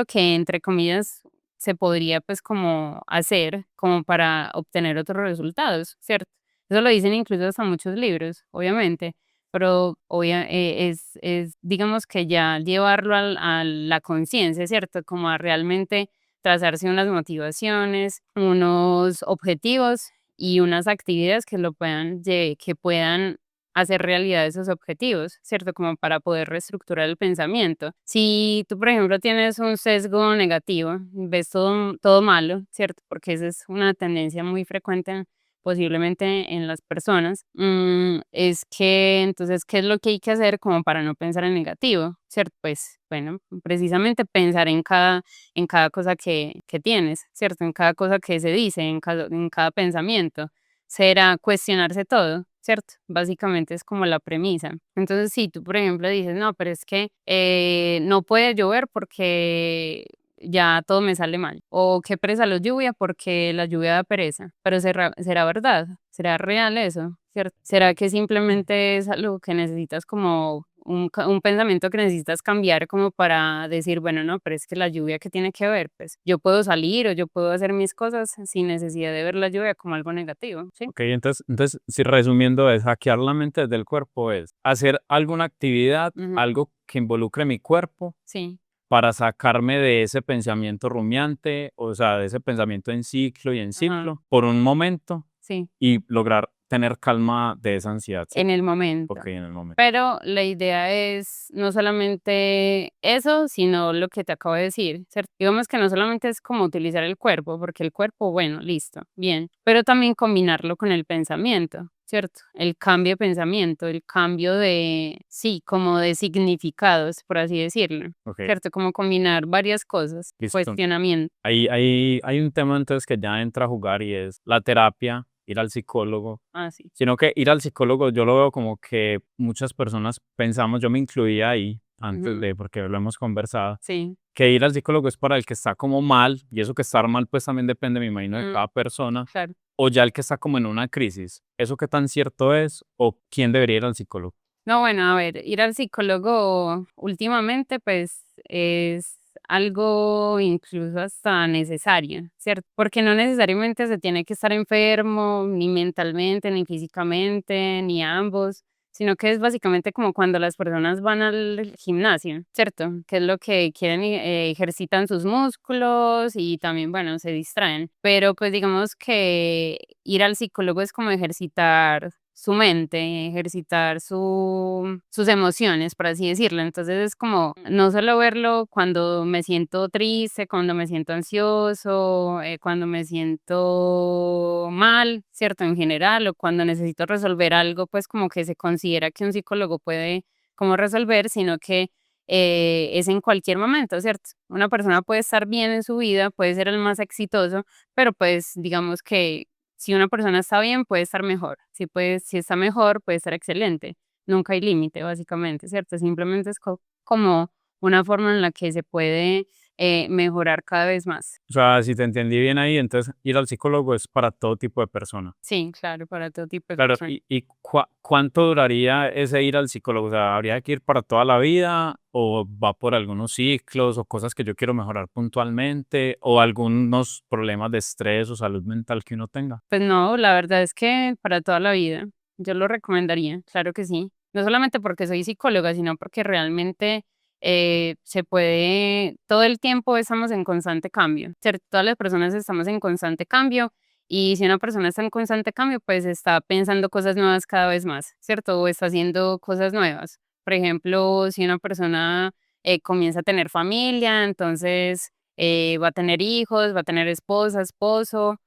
que entre comillas se podría pues como hacer como para obtener otros resultados, ¿cierto? Eso lo dicen incluso hasta muchos libros, obviamente, pero es digamos que ya llevarlo a la conciencia, ¿cierto? Como a realmente trazarse unas motivaciones, unos objetivos y unas actividades que puedan hacer realidad esos objetivos, ¿cierto? Como para poder reestructurar el pensamiento. Si tú, por ejemplo, tienes un sesgo negativo, ves todo malo, ¿cierto? Porque esa es una tendencia muy frecuente posiblemente en las personas, es que entonces, ¿qué es lo que hay que hacer como para no pensar en negativo? ¿Cierto? Pues bueno, precisamente pensar en cada cosa que tienes, ¿cierto? En cada cosa que se dice, en cada pensamiento. Será cuestionarse todo, ¿cierto? Básicamente es como la premisa. Entonces, si tú, por ejemplo, dices, no, pero es que no puede llover porque ya todo me sale mal. O qué pereza la lluvia porque la lluvia da pereza. Pero será verdad, será real eso, ¿cierto? ¿Será que simplemente es algo que necesitas como un pensamiento que necesitas cambiar como para decir, bueno, no, pero es que la lluvia que tiene que ver, pues yo puedo salir o yo puedo hacer mis cosas sin necesidad de ver la lluvia como algo negativo, ¿sí? Ok, entonces, si resumiendo es hackear la mente desde el cuerpo es hacer alguna actividad, Ujú, algo que involucre mi cuerpo sí, para sacarme de ese pensamiento rumiante, o sea, de ese pensamiento en ciclo y en ajá, ciclo por un momento sí, y lograr tener calma de esa ansiedad, ¿sí? en el momento. Ok, en el momento. Pero la idea es no solamente eso, sino lo que te acabo de decir, ¿cierto? Digamos que no solamente es como utilizar el cuerpo, porque el cuerpo, bueno, listo, bien, pero también combinarlo con el pensamiento, ¿cierto? El cambio de pensamiento, el cambio de, sí, como de significados, por así decirlo, Ok, ¿cierto? Como combinar varias cosas, listo. cuestionamiento, Hay un tema entonces que ya entra a jugar y es la terapia, ir al psicólogo. así. Sino que ir al psicólogo yo lo veo como que muchas personas pensamos, yo me incluía ahí antes Ujú, de, porque lo hemos conversado, sí, que ir al psicólogo es para el que está como mal, y eso que estar mal pues también depende, me imagino, de mm, cada persona, claro. o ya el que está como en una crisis. ¿Eso qué tan cierto es? ¿O quién debería ir al psicólogo? No, bueno, a ver, ir al psicólogo últimamente, pues, es algo incluso hasta necesario, ¿cierto? Porque no necesariamente se tiene que estar enfermo, ni mentalmente, ni físicamente, ni ambos, sino que es básicamente como cuando las personas van al gimnasio, ¿cierto? Que es lo que quieren, ejercitan sus músculos y también, bueno, se distraen. Pero pues digamos que ir al psicólogo es como ejercitar su mente, ejercitar sus emociones, por así decirlo. Entonces es como no solo verlo cuando me siento triste, cuando me siento ansioso, cuando me siento mal, ¿cierto? En general, o cuando necesito resolver algo, pues como que se considera que un psicólogo puede como resolver, sino que es en cualquier momento, ¿cierto? Una persona puede estar bien en su vida, puede ser el más exitoso, pero pues digamos que si una persona está bien, puede estar mejor. Si está mejor, puede estar excelente. Nunca hay límite, básicamente, ¿cierto? Simplemente es como una forma en la que se puede mejorar cada vez más. O sea, si te entendí bien ahí, entonces ir al psicólogo es para todo tipo de persona. Sí, claro, para todo tipo de Claro, personas. ¿y cuánto duraría ese ir al psicólogo? O sea, ¿habría que ir para toda la vida o va por algunos ciclos o cosas que yo quiero mejorar puntualmente o algunos problemas de estrés o salud mental que uno tenga? Pues no, la verdad es que para toda la vida, yo lo recomendaría, claro que sí. No solamente porque soy psicóloga, sino porque realmente se puede, todo el tiempo estamos en constante cambio, ¿cierto? Todas las personas estamos en constante cambio y si una persona está en constante cambio, pues está pensando cosas nuevas cada vez más, ¿cierto? O está haciendo cosas nuevas. Por ejemplo, si una persona comienza a tener familia, entonces va a tener hijos, va a tener esposa, esposo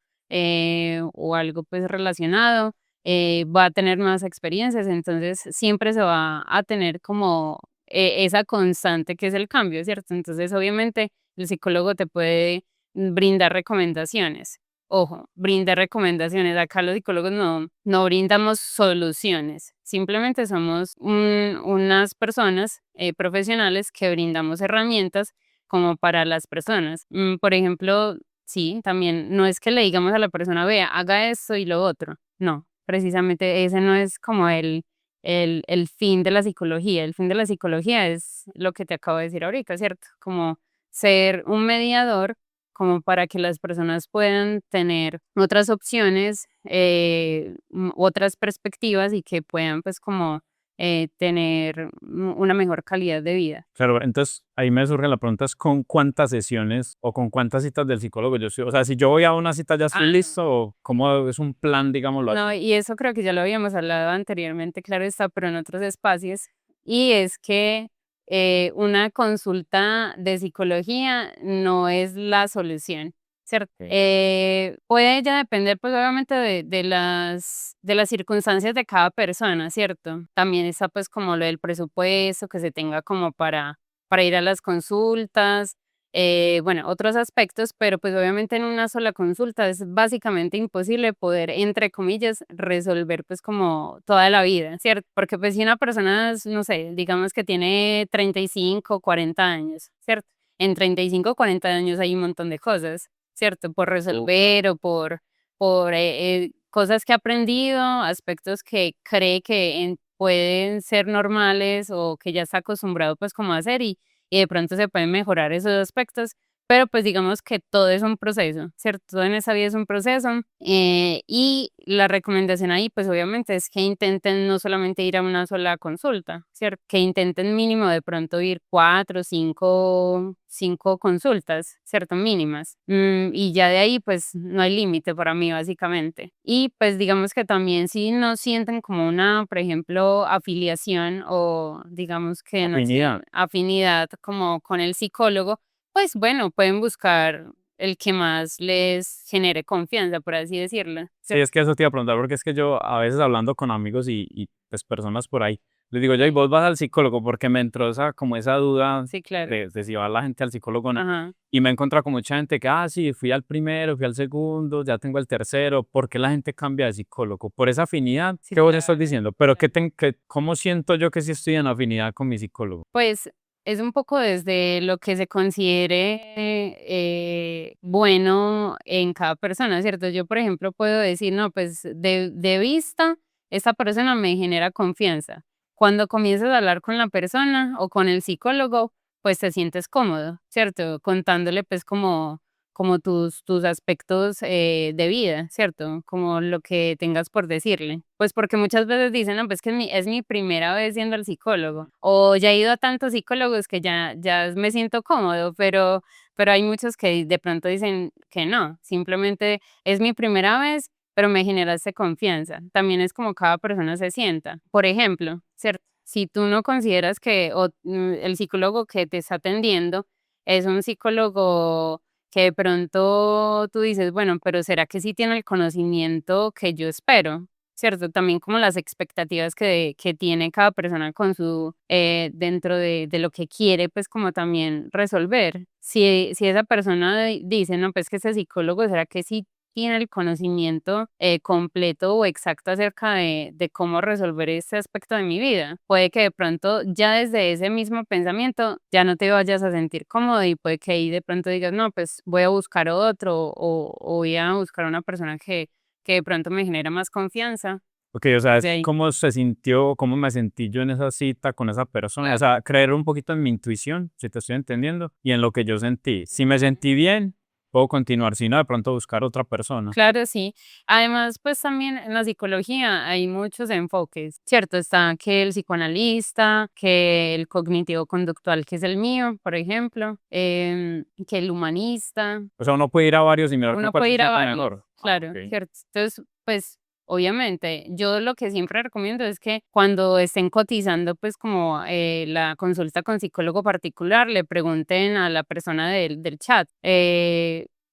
o algo pues relacionado, va a tener más experiencias, entonces siempre se va a tener como esa constante que es el cambio, ¿cierto? Entonces obviamente el psicólogo te puede brindar recomendaciones. Ojo, brindar recomendaciones. Acá los psicólogos no brindamos soluciones, simplemente somos unas personas profesionales que brindamos herramientas como para las personas. Por ejemplo, sí, también no es que le digamos a la persona, vea, haga esto y lo otro. No, precisamente ese no es como el fin de la psicología. El fin de la psicología es lo que te acabo de decir ahorita, ¿cierto? Como ser un mediador, como para que las personas puedan tener otras opciones, otras perspectivas y que puedan pues como tener una mejor calidad de vida. Claro, entonces ahí me surge la pregunta, es con cuántas sesiones o con cuántas citas del psicólogo yo estoy, o sea, si yo voy a una cita ya estoy Ah, listo o cómo es un plan, digámoslo no, así. y eso creo que ya lo habíamos hablado anteriormente, claro está, pero en otros espacios, y es que una consulta de psicología no es la solución, ¿cierto? Ok. Puede ya depender, pues obviamente, de las circunstancias de cada persona, ¿cierto? También está pues como lo del presupuesto que se tenga como para ir a las consultas, bueno, otros aspectos, pero pues obviamente en una sola consulta es básicamente imposible poder, entre comillas, resolver pues como toda la vida, ¿cierto? Porque pues si una persona, no sé, digamos que tiene 35, 40 años, ¿cierto? En 35 o 40 años hay un montón de cosas, ¿cierto? Por resolver o por cosas que ha aprendido, aspectos que cree que pueden ser normales o que ya está acostumbrado pues como a hacer y de pronto se pueden mejorar esos aspectos, pero pues digamos que todo es un proceso, ¿cierto? Todo en esa vida es un proceso y la recomendación ahí pues obviamente es que intenten no solamente ir a una sola consulta, ¿cierto? Que intenten mínimo de pronto ir 4, 5 consultas, ¿cierto? Mínimas. Y ya de ahí pues no hay límite para mí básicamente. Y pues digamos que también si no sienten como una, por ejemplo, afiliación o digamos que no sé, Afinidad. afinidad como con el psicólogo, pues bueno, pueden buscar el que más les genere confianza, por así decirlo, Sí, ¿cierto? es que eso te iba a preguntar, porque es que yo a veces hablando con amigos y pues personas por ahí, les digo yo, ¿y vos vas al psicólogo? Porque me entró esa, como esa duda Sí, claro. de si va la gente al psicólogo o no. Ajá. Y me he encontrado con mucha gente que, sí, fui al primero, fui al segundo, ya tengo el tercero. ¿Por qué la gente cambia de psicólogo? Por esa afinidad Sí, que vos estás claro. diciendo. Pero ¿cómo siento yo que sí estoy en afinidad con mi psicólogo? Pues es un poco desde lo que se considere bueno en cada persona, ¿cierto? Yo, por ejemplo, puedo decir, no, pues de vista, esta persona me genera confianza. Cuando comienzas a hablar con la persona o con el psicólogo, pues te sientes cómodo, ¿cierto? Contándole pues como tus aspectos de vida, ¿cierto? Como lo que tengas por decirle. Pues porque muchas veces dicen, no, pues que es mi primera vez yendo al psicólogo. O ya he ido a tantos psicólogos que ya me siento cómodo, pero hay muchos que de pronto dicen que no, simplemente es mi primera vez, pero me generaste confianza. También es como cada persona se sienta. Por ejemplo, ¿cierto? Si tú no consideras que el psicólogo que te está atendiendo es un psicólogo que de pronto tú dices, bueno, pero ¿será que sí tiene el conocimiento que yo espero? ¿Cierto? También como las expectativas que tiene cada persona con dentro de lo que quiere, pues como también resolver. Si esa persona dice, no, pues que ese psicólogo, ¿será que sí tiene el conocimiento completo o exacto acerca de cómo resolver este aspecto de mi vida? Puede que de pronto ya desde ese mismo pensamiento ya no te vayas a sentir cómodo y puede que ahí de pronto digas, no, pues voy a buscar otro o voy a buscar una persona que de pronto me genera más confianza. Ok, o sea, De es ahí. cómo se sintió, cómo me sentí yo en esa cita con esa persona. O Claro. sea, creer un poquito en mi intuición, si te estoy entendiendo, y en lo que yo sentí. Si me sentí bien, puedo continuar. Si no, de pronto buscar otra persona. Claro, sí. Además, pues también en la psicología hay muchos enfoques, ¿cierto? Está que el psicoanalista, que el cognitivo-conductual, que es el mío, por ejemplo, que el humanista. O sea, uno puede ir a varios y mirar con Uno cuál puede se ir a sienta varios, mejor. claro, Ok. ¿cierto? Entonces, pues, obviamente, yo lo que siempre recomiendo es que cuando estén cotizando, pues, como la consulta con psicólogo particular, le pregunten a la persona del chat,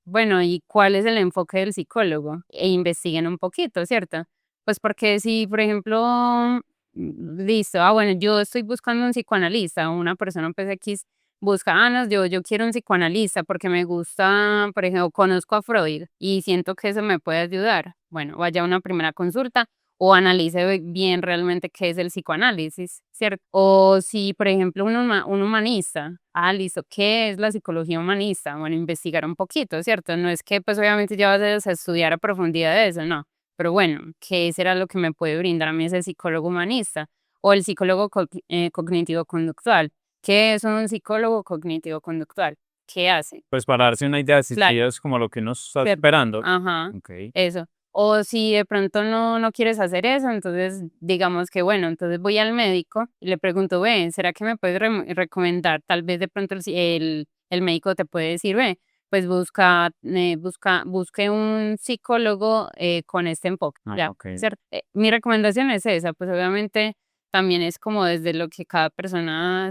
bueno, ¿y cuál es el enfoque del psicólogo? E investiguen un poquito, ¿cierto? Pues porque si, por ejemplo, listo, bueno, yo estoy buscando un psicoanalista o una persona, pues, X busca, no, yo quiero un psicoanalista porque me gusta, por ejemplo, conozco a Freud y siento que eso me puede ayudar. Bueno, vaya a una primera consulta o analice bien realmente qué es el psicoanálisis, ¿cierto? O si, por ejemplo, un humanista, listo, ¿qué es la psicología humanista? Bueno, investigar un poquito, ¿cierto? No es que pues obviamente ya vas a estudiar a profundidad de eso, no. Pero bueno, ¿qué será lo que me puede brindar a mí ese psicólogo humanista? O el psicólogo cognitivo-conductual. ¿Qué es un psicólogo cognitivo-conductual? ¿Qué hace? Pues para darse una idea, si Claro, es como lo que uno está per esperando. ajá, Ok. eso. O si de pronto no quieres hacer eso, entonces digamos que bueno, entonces voy al médico y le pregunto, ve, ¿será que me puedes recomendar? Tal vez de pronto el médico te puede decir, ve, pues busque un psicólogo con este enfoque, Ah, ya, ok. ¿cierto? Mi recomendación es esa, pues obviamente también es como desde lo que cada persona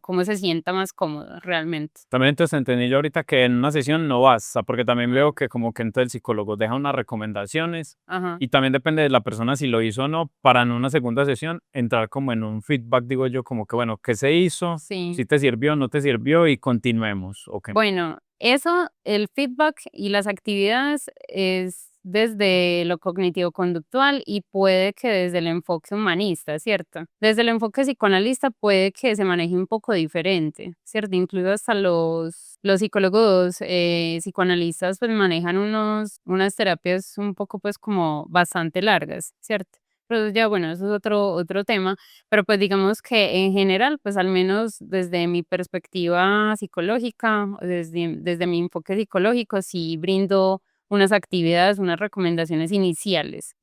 cómo se sienta más cómodo realmente. También entonces entendí yo ahorita que en una sesión no basta, porque también veo que como que entonces el psicólogo deja unas recomendaciones Ajá, y también depende de la persona si lo hizo o no, para en una segunda sesión entrar como en un feedback, digo yo, como que bueno, ¿qué se hizo? sí. Si te sirvió, no te sirvió y continuemos, ¿ok? Bueno, eso, el feedback y las actividades es desde lo cognitivo-conductual y puede que desde el enfoque humanista, ¿cierto? Desde el enfoque psicoanalista puede que se maneje un poco diferente, ¿cierto? Incluso hasta los psicólogos psicoanalistas pues manejan unas terapias un poco pues como bastante largas, ¿cierto? Pero ya bueno, eso es otro tema. Pero pues digamos que en general, pues al menos desde mi perspectiva psicológica, o desde mi enfoque psicológico, sí brindo unas actividades, unas recomendaciones iniciales,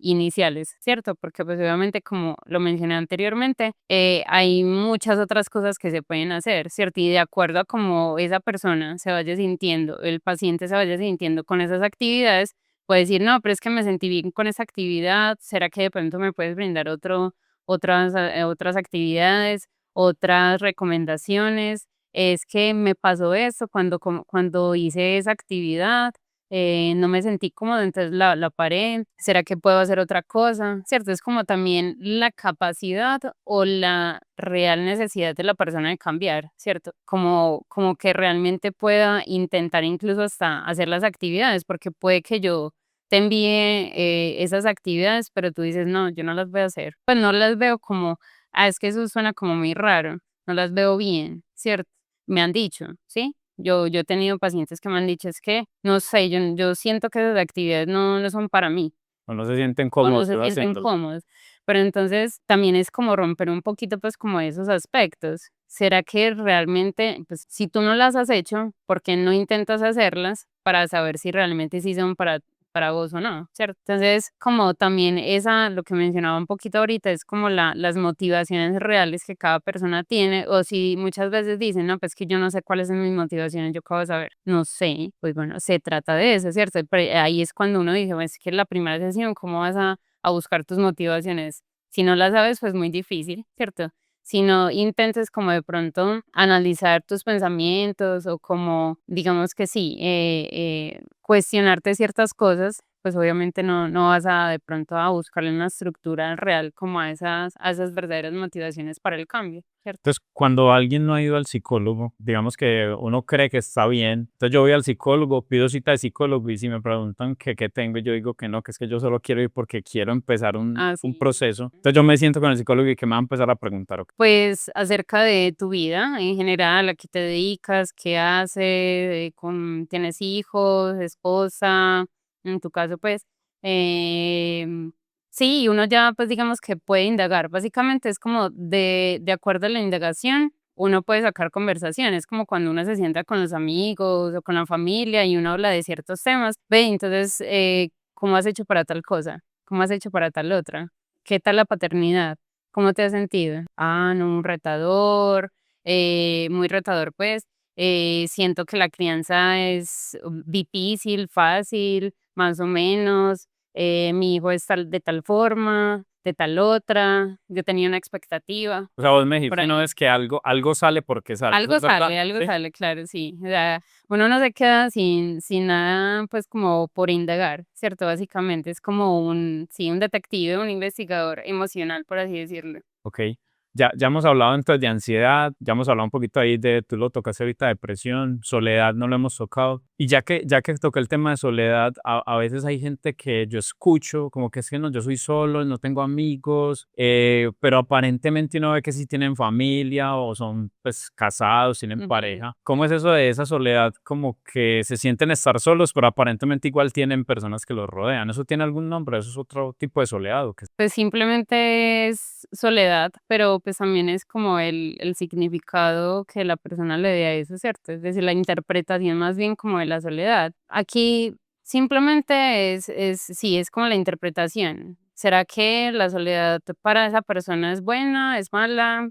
¿cierto? Porque pues obviamente como lo mencioné anteriormente, hay muchas otras cosas que se pueden hacer, ¿cierto? Y de acuerdo a cómo esa persona se vaya sintiendo, el paciente se vaya sintiendo con esas actividades, puede decir, no, pero es que me sentí bien con esa actividad, ¿será que de pronto me puedes brindar otras actividades, otras recomendaciones? Es que me pasó esto cuando hice esa actividad, no me sentí cómoda, entonces la paré, ¿será que puedo hacer otra cosa? ¿Cierto? Es como también la capacidad o la real necesidad de la persona de cambiar, ¿cierto? Como que realmente pueda intentar incluso hasta hacer las actividades, porque puede que yo te envíe esas actividades, pero tú dices, no, yo no las voy a hacer. Pues no las veo como, es que eso suena como muy raro, no las veo bien, ¿cierto? Me han dicho, ¿sí? Yo he tenido pacientes que me han dicho, es que, no sé, yo siento que esas actividades no son para mí O no se sienten o no cómodos se pues, sienten haciéndolo. cómodos. Pero entonces también es como romper un poquito, pues, como esos aspectos. ¿Será que realmente, pues, si tú no las has hecho, por qué no intentas hacerlas para saber si realmente sí son para vos o no, ¿cierto? Entonces, como también lo que mencionaba un poquito ahorita, es como las motivaciones reales que cada persona tiene, o si muchas veces dicen, no, pues que yo no sé cuáles son mis motivaciones, yo acabo de saber, no sé, pues bueno, se trata de eso, ¿cierto? Pero ahí es cuando uno dice, pues es que la primera sesión, ¿cómo vas a buscar tus motivaciones? Si no las sabes, pues muy difícil, ¿cierto? Si no intentes como de pronto analizar tus pensamientos o como, digamos que sí, cuestionarte ciertas cosas, pues obviamente no vas a de pronto a buscarle una estructura real como a esas verdaderas motivaciones para el cambio, ¿cierto? Entonces, cuando alguien no ha ido al psicólogo, digamos que uno cree que está bien, entonces yo voy al psicólogo, pido cita de psicólogo y si me preguntan que qué tengo, yo digo que no, que es que yo solo quiero ir porque quiero empezar un Así. proceso. Entonces yo me siento con el psicólogo y que me va a empezar a preguntar, ok, Pues acerca de tu vida en general, a qué te dedicas, qué haces, tienes hijos, esposa, en tu caso, pues, sí, uno ya, pues digamos que puede indagar. Básicamente es como de acuerdo a la indagación, uno puede sacar conversaciones, como cuando uno se sienta con los amigos o con la familia y uno habla de ciertos temas. Ve, entonces, ¿cómo has hecho para tal cosa? ¿Cómo has hecho para tal otra? ¿Qué tal la paternidad? ¿Cómo te has sentido? Ah, no, un retador, muy retador, pues. Siento que la crianza es difícil, fácil, más o menos. Mi hijo es de tal forma, de tal otra. Yo tenía una expectativa, o sea, vos me por dijiste una ahí. vez que algo sale porque sale, ¿eso es verdad? Algo ¿Sí? sale, claro, sí. O sea, uno no se queda sin nada, pues como por indagar, ¿cierto? Básicamente es como sí, un detective, un investigador emocional, por así decirlo. Ok. Ya hemos hablado entonces de ansiedad, ya hemos hablado un poquito ahí tú lo tocaste ahorita, depresión, soledad, no lo hemos tocado. Y ya que toqué el tema de soledad, a veces hay gente que yo escucho como que es que no, yo soy solo, no tengo amigos, pero aparentemente uno ve que sí tienen familia o son pues casados, tienen Ujú. pareja. ¿Cómo es eso de esa soledad? Como que se sienten estar solos, pero aparentemente igual tienen personas que los rodean. ¿Eso tiene algún nombre? ¿Eso es otro tipo de soledad o qué? Pues simplemente es soledad, pero pues también es como el significado que la persona le dé a eso, ¿cierto? Es decir, la interpretación más bien como de la soledad. Aquí Simplemente sí, es como la interpretación. ¿Será que la soledad para esa persona es buena, es mala?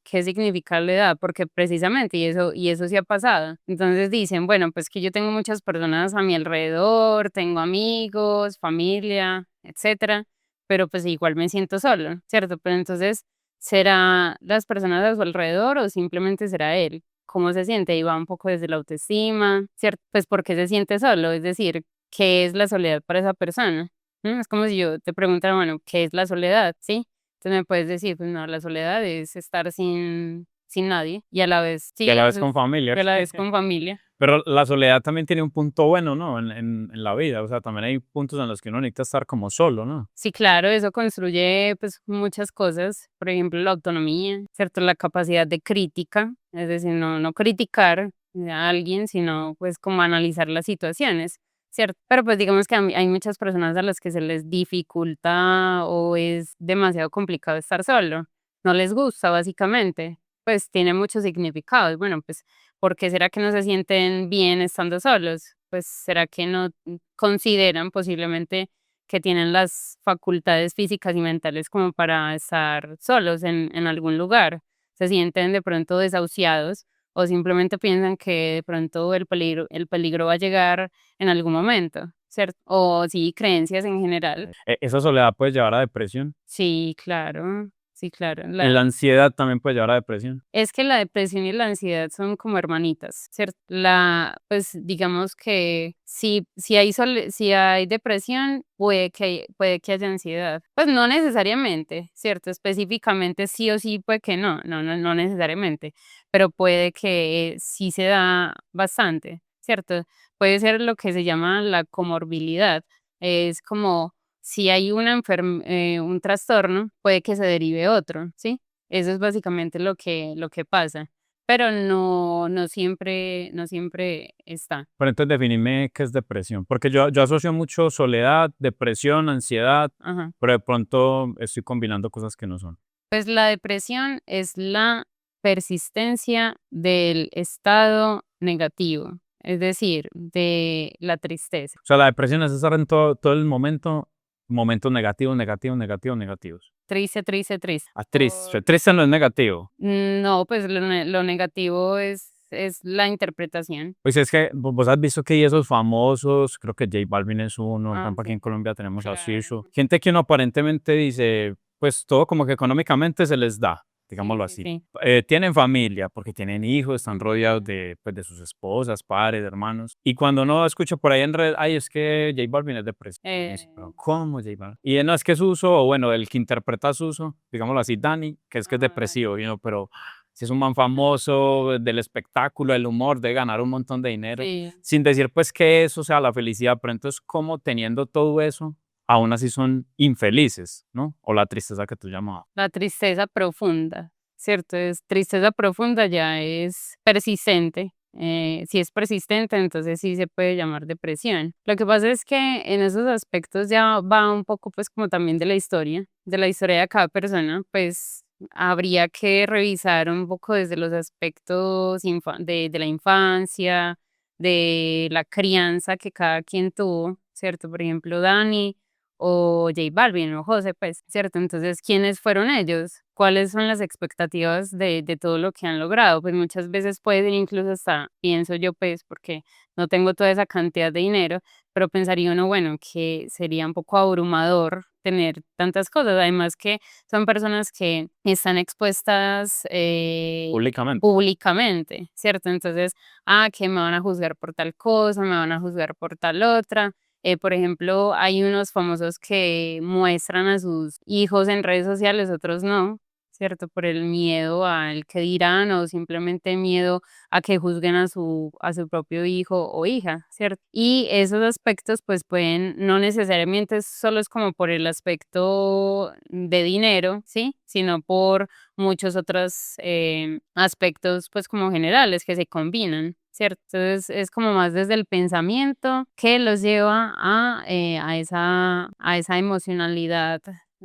¿Qué significa le da? Porque precisamente, y eso sí ha pasado. Entonces dicen, bueno, pues que yo tengo muchas personas a mi alrededor, tengo amigos, familia, etcétera, pero pues igual me siento solo, ¿cierto? Pero entonces, ¿será las personas a su alrededor o simplemente será él? ¿Cómo se siente? Y va un poco desde la autoestima, ¿cierto? Pues porque se siente solo, es decir, ¿qué es la soledad para esa persona? Es como si yo te preguntara, bueno, ¿qué es la soledad? ¿Sí? Entonces me puedes decir, pues no, la soledad es estar sin nadie y a la vez, Y a sí, la vez eso es, con familia. y a la vez con familia. Pero la soledad también tiene un punto bueno, ¿no? En la vida, o sea, también hay puntos en los que uno necesita estar como solo, ¿no? Sí, claro, eso construye pues muchas cosas, por ejemplo, la autonomía, ¿cierto? La capacidad de crítica, es decir, no criticar a alguien, sino pues como analizar las situaciones, ¿cierto? Pero pues digamos que hay muchas personas a las que se les dificulta o es demasiado complicado estar solo, no les gusta básicamente, pues tiene muchos significados. Bueno, pues ¿por qué será que no se sienten bien estando solos? Pues será que no consideran posiblemente que tienen las facultades físicas y mentales como para estar solos en algún lugar. Se sienten de pronto desahuciados o simplemente piensan que de pronto el peligro va a llegar en algún momento, ¿cierto? O sí, creencias en general. Esa soledad puede llevar a depresión. Sí, claro, sí, claro. La ansiedad también puede llevar a depresión. Es que la depresión y la ansiedad son como hermanitas, ¿cierto? Pues digamos que si hay depresión, puede que haya ansiedad. Pues no necesariamente, ¿cierto? Específicamente sí o sí, puede que no necesariamente, pero puede que sí se da bastante, ¿cierto? Puede ser lo que se llama la comorbilidad. Es como si hay un trastorno, puede que se derive otro, ¿sí? Eso es básicamente lo que pasa, pero no siempre está. Pero entonces definirme qué es depresión, porque yo asocio mucho soledad, depresión, ansiedad, Ajá. pero de pronto estoy combinando cosas que no son. Pues la depresión es la persistencia del estado negativo, es decir, de la tristeza. O sea, la depresión es estar en todo el momento, momentos negativos, negativos, negativos, negativos. Triste, triste, triste. Triste, triste no es negativo. No, pues lo negativo es la interpretación. Pues es que vos has visto que hay esos famosos, creo que J Balvin es uno, por Ah, ejemplo aquí sí, en Colombia tenemos a claro. Sishu, gente que uno aparentemente dice, pues todo como que económicamente se les da, Sí, digámoslo sí, así. sí. Tienen familia, porque tienen hijos, están rodeados de, pues, de sus esposas, padres, hermanos. Y cuando uno escucha por ahí en red, ay, es que J Balvin es depresivo. Y dice, Eh, "¿Pero cómo J Balvin?". Y no es que Suso, o bueno, el que interpreta a Suso, digámoslo así, Dani, que es ajá, depresivo, pero si es un man famoso del espectáculo, el humor, de ganar un montón de dinero, sí. sin decir pues que eso sea la felicidad, pero entonces como teniendo todo eso, aún así son infelices, ¿no? O la tristeza que tú llamabas. La tristeza profunda, ¿cierto? Es tristeza profunda ya es persistente. Si es persistente, entonces sí se puede llamar depresión. Lo que pasa es que en esos aspectos ya va un poco pues como también de la historia de cada persona, pues habría que revisar un poco desde los aspectos de la infancia, de la crianza que cada quien tuvo, ¿cierto? Por ejemplo, Dani o J Balvin o José, pues, ¿cierto? Entonces, ¿quiénes fueron ellos? ¿Cuáles son las expectativas de todo lo que han logrado? Pues muchas veces puede ser incluso hasta, pienso yo, pues, porque no tengo toda esa cantidad de dinero, pero pensaría uno, bueno, que sería un poco abrumador tener tantas cosas. Además que son personas que están expuestas Públicamente. públicamente, ¿cierto? Entonces, que me van a juzgar por tal cosa, me van a juzgar por tal otra. Por ejemplo, hay unos famosos que muestran a sus hijos en redes sociales, otros no, ¿cierto? Por el miedo al que dirán o simplemente miedo a que juzguen a su propio hijo o hija, ¿cierto? Y esos aspectos pues pueden, no necesariamente solo es como por el aspecto de dinero, ¿sí? Sino por muchos otros aspectos pues como generales que se combinan. ¿Cierto? Entonces es como más desde el pensamiento que los lleva a esa emocionalidad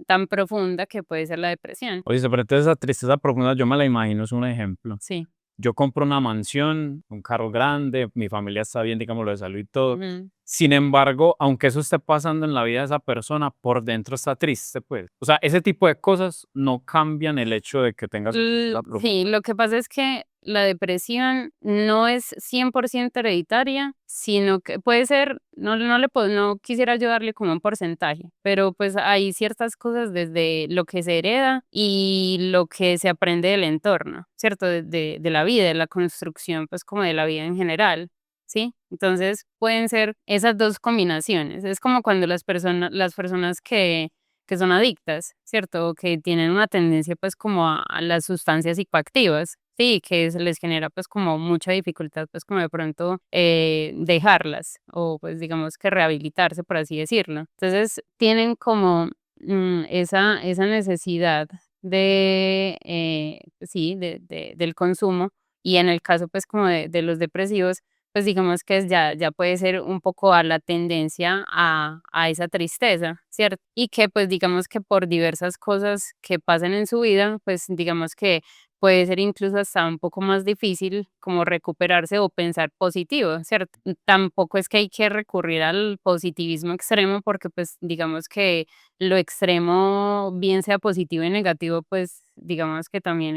tan profunda que puede ser la depresión. Oye, pero entonces esa tristeza profunda yo me la imagino, es un ejemplo. Sí. yo compro una mansión, un carro grande, mi familia está bien, digámoslo, de salud y todo. Ujú. Sin embargo, aunque eso esté pasando en la vida de esa persona, por dentro está triste, pues. O sea, ese tipo de cosas no cambian el hecho de que tengas una tristeza Sí, profunda. lo que pasa es que la depresión no es 100% hereditaria, sino que puede ser, no quisiera yo darle como un porcentaje, pero pues hay ciertas cosas desde lo que se hereda y lo que se aprende del entorno, ¿cierto? De la vida, de la construcción, pues como de la vida en general, ¿sí? Entonces pueden ser esas dos combinaciones. Es como cuando las personas que son adictas, ¿cierto? O que tienen una tendencia pues como a las sustancias psicoactivas, sí, que se les genera pues como mucha dificultad pues como de pronto dejarlas o pues digamos que rehabilitarse, por así decirlo. Entonces tienen como esa necesidad de, sí, del consumo y en el caso pues como de los depresivos, pues digamos que ya puede ser un poco a la tendencia a esa tristeza, ¿cierto? Y que pues digamos que por diversas cosas que pasan en su vida, pues digamos que puede ser incluso hasta un poco más difícil como recuperarse o pensar positivo, ¿cierto? Tampoco es que hay que recurrir al positivismo extremo porque pues digamos que lo extremo, bien sea positivo y negativo, pues digamos que también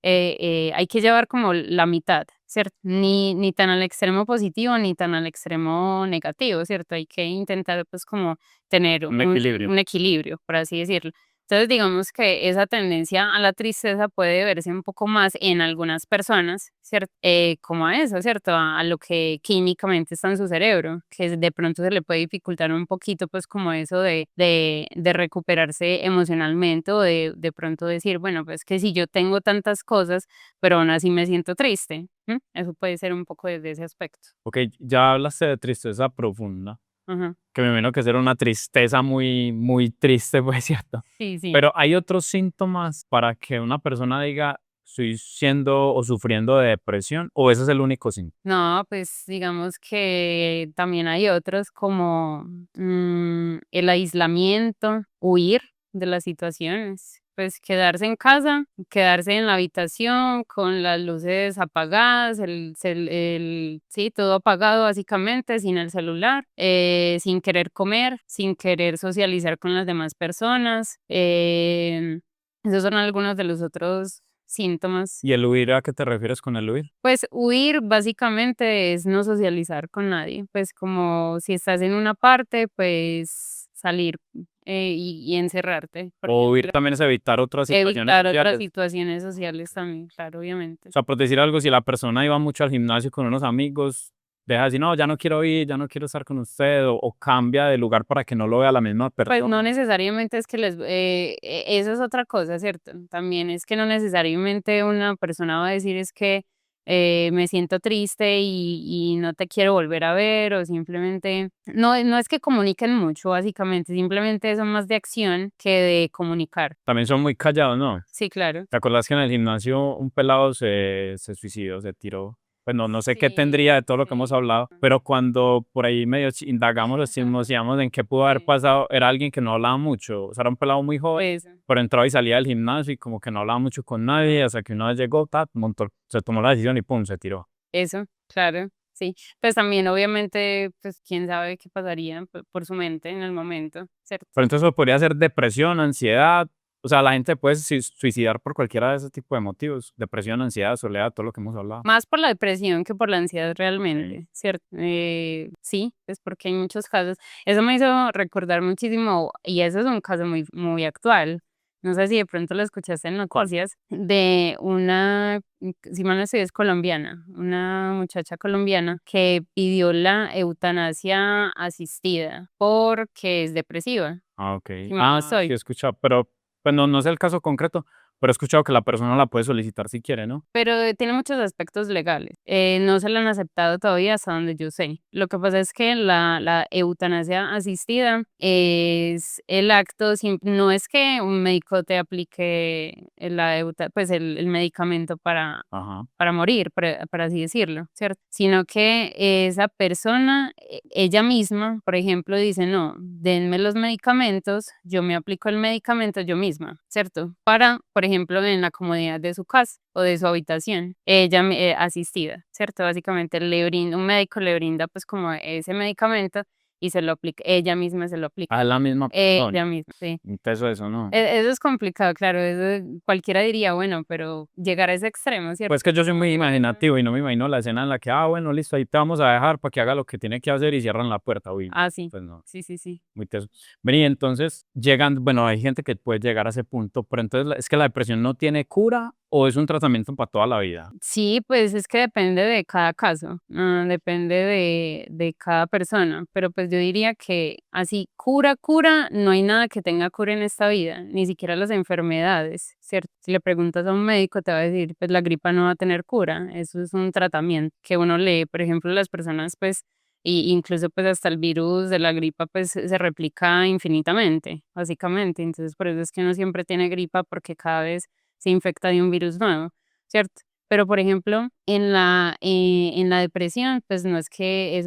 hay que llevar como la mitad, ¿cierto? Ni tan al extremo positivo ni tan al extremo negativo, ¿cierto? Hay que intentar pues como tener Un equilibrio. un equilibrio, por así decirlo. Entonces, digamos que esa tendencia a la tristeza puede verse un poco más en algunas personas, ¿cierto? Como a eso, ¿cierto? A lo que químicamente está en su cerebro, que de pronto se le puede dificultar un poquito, pues como eso de recuperarse emocionalmente o de pronto decir, bueno, pues que si yo tengo tantas cosas, pero aún así me siento triste. Eso puede ser un poco desde ese aspecto. Ok, ya hablaste de tristeza profunda, Ajá. que me imagino que será una tristeza muy, muy triste, pues, ¿cierto? Sí, sí. Pero hay otros síntomas para que una persona diga, estoy siendo o sufriendo de depresión, o ese es el único síntoma. No, pues digamos que también hay otros como el aislamiento, huir de las situaciones, pues quedarse en casa, quedarse en la habitación con las luces apagadas, sí, todo apagado básicamente, sin el celular, sin querer comer, sin querer socializar con las demás personas. Esos son algunos de los otros síntomas. ¿Y el huir, a qué te refieres con el huir? Pues huir básicamente es no socializar con nadie, pues como si estás en una parte, pues salir y encerrarte, por O huir ejemplo, también es evitar otras situaciones evitar otras sociales. situaciones sociales también, claro, O obviamente. sea, por decir algo, si la persona iba mucho al gimnasio con unos amigos, deja de decir, no, ya no quiero ir, ya no quiero estar con usted, o cambia de lugar para que no lo vea la misma Pues no persona. necesariamente es que eso es otra cosa, ¿cierto? También es que no necesariamente una persona va a decir es que me siento triste y no te quiero volver a ver o simplemente, no es que comuniquen mucho, básicamente, simplemente son más de acción que de comunicar. También son muy callados, ¿no? Sí, claro. ¿Te acuerdas que en el gimnasio un pelado se suicidó, se tiró? Pues no, no sé qué tendría Sí, de todo lo que hemos sí. hablado, pero cuando por ahí medio indagamos, los chismoseamos en qué pudo haber Sí, pasado, era alguien que no hablaba mucho, o sea, era un pelado muy joven, pues pero entraba y salía del gimnasio y como que no hablaba mucho con nadie, hasta que una vez llegó, montó, se tomó la decisión y pum, se tiró. eso, claro, sí. Pues también obviamente, pues quién sabe qué pasaría por su mente en el momento, ¿cierto? Pero entonces eso podría ser depresión, ansiedad, o sea, la gente puede suicidar por cualquiera de ese tipo de motivos, depresión, ansiedad, soledad, todo lo que hemos hablado. Más por la depresión que por la ansiedad Ok. realmente, ¿cierto? Sí, es porque hay muchos casos. Eso me hizo recordar muchísimo, y eso es un caso muy, muy actual. No sé si de pronto lo escuchaste en ¿Cuál? noticias, de si mal no estoy, es colombiana, una muchacha colombiana que pidió la eutanasia asistida porque es depresiva. Ah, ok. Si mal no Ah, sí estoy. he escuchado, pero pues no, no sé el caso concreto, pero he escuchado que la persona la puede solicitar si quiere, ¿no? Pero tiene muchos aspectos legales. No se la han aceptado todavía hasta donde yo sé. Lo que pasa es que la eutanasia asistida es el acto, no es que un médico te aplique pues el medicamento Ajá. para morir, para así decirlo, ¿cierto? Sino que esa persona, ella misma, por ejemplo, dice, no, denme los medicamentos, yo me aplico el medicamento yo misma, ¿cierto? Por ejemplo, en la comodidad de su casa o de su habitación, asistida, ¿cierto? Básicamente un médico le brinda pues como ese medicamento y se lo aplica, ella misma se lo aplica. A la misma persona. Ella misma, sí. Entonces eso no. Eso es complicado, claro, eso cualquiera diría, bueno, pero llegar a ese extremo, ¿cierto? Pues que yo soy muy imaginativo y no me imagino la escena en la que, bueno, listo, ahí te vamos a dejar para que haga lo que tiene que hacer y cierran la puerta. Uy, Ah, sí, pues no, sí, sí, sí. muy teso. Vení, entonces llegan, bueno, hay gente que puede llegar a ese punto, pero entonces es que la depresión no tiene cura o es un tratamiento para toda la vida. Sí, pues es que depende de cada caso, depende de cada persona, pero pues yo diría que así cura, no hay nada que tenga cura en esta vida, ni siquiera las enfermedades, ¿cierto? Si le preguntas a un médico te va a decir, pues la gripa no va a tener cura, eso es un tratamiento que uno lee, por ejemplo, las personas pues, y incluso pues hasta el virus de la gripa pues se replica infinitamente, básicamente, entonces por eso es que uno siempre tiene gripa porque cada vez se infecta de un virus nuevo. ¿Cierto? Pero, por ejemplo, en la depresión, pues no es que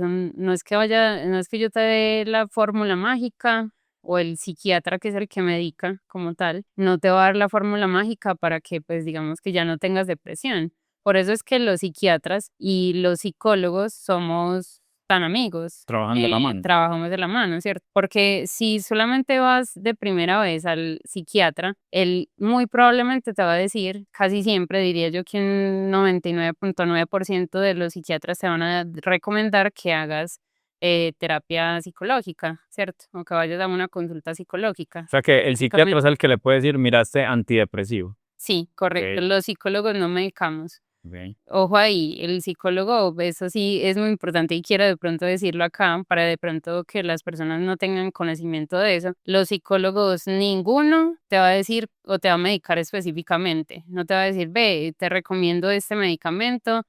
yo te dé la fórmula mágica o el psiquiatra que es el que medica como tal, no te va a dar la fórmula mágica para que, pues, digamos que ya no tengas depresión. Por eso es que los psiquiatras y los psicólogos somos tan amigos, Trabajan de la mano. trabajamos de la mano, ¿cierto? Porque si solamente vas de primera vez al psiquiatra, él muy probablemente te va a decir, casi siempre diría yo que un 99.9% de los psiquiatras te van a recomendar que hagas terapia psicológica, ¿cierto? O que vayas a una consulta psicológica. O sea que el psiquiatra es Básicamente. el que le puede decir, mira, este antidepresivo. Sí, correcto. Ok, Los psicólogos no medicamos. ok. Ojo ahí, el psicólogo, eso sí es muy importante y quiero de pronto decirlo acá para de pronto que las personas no tengan conocimiento de eso. Los psicólogos, ninguno te va a decir o te va a medicar específicamente. No te va a decir, ve, te recomiendo este medicamento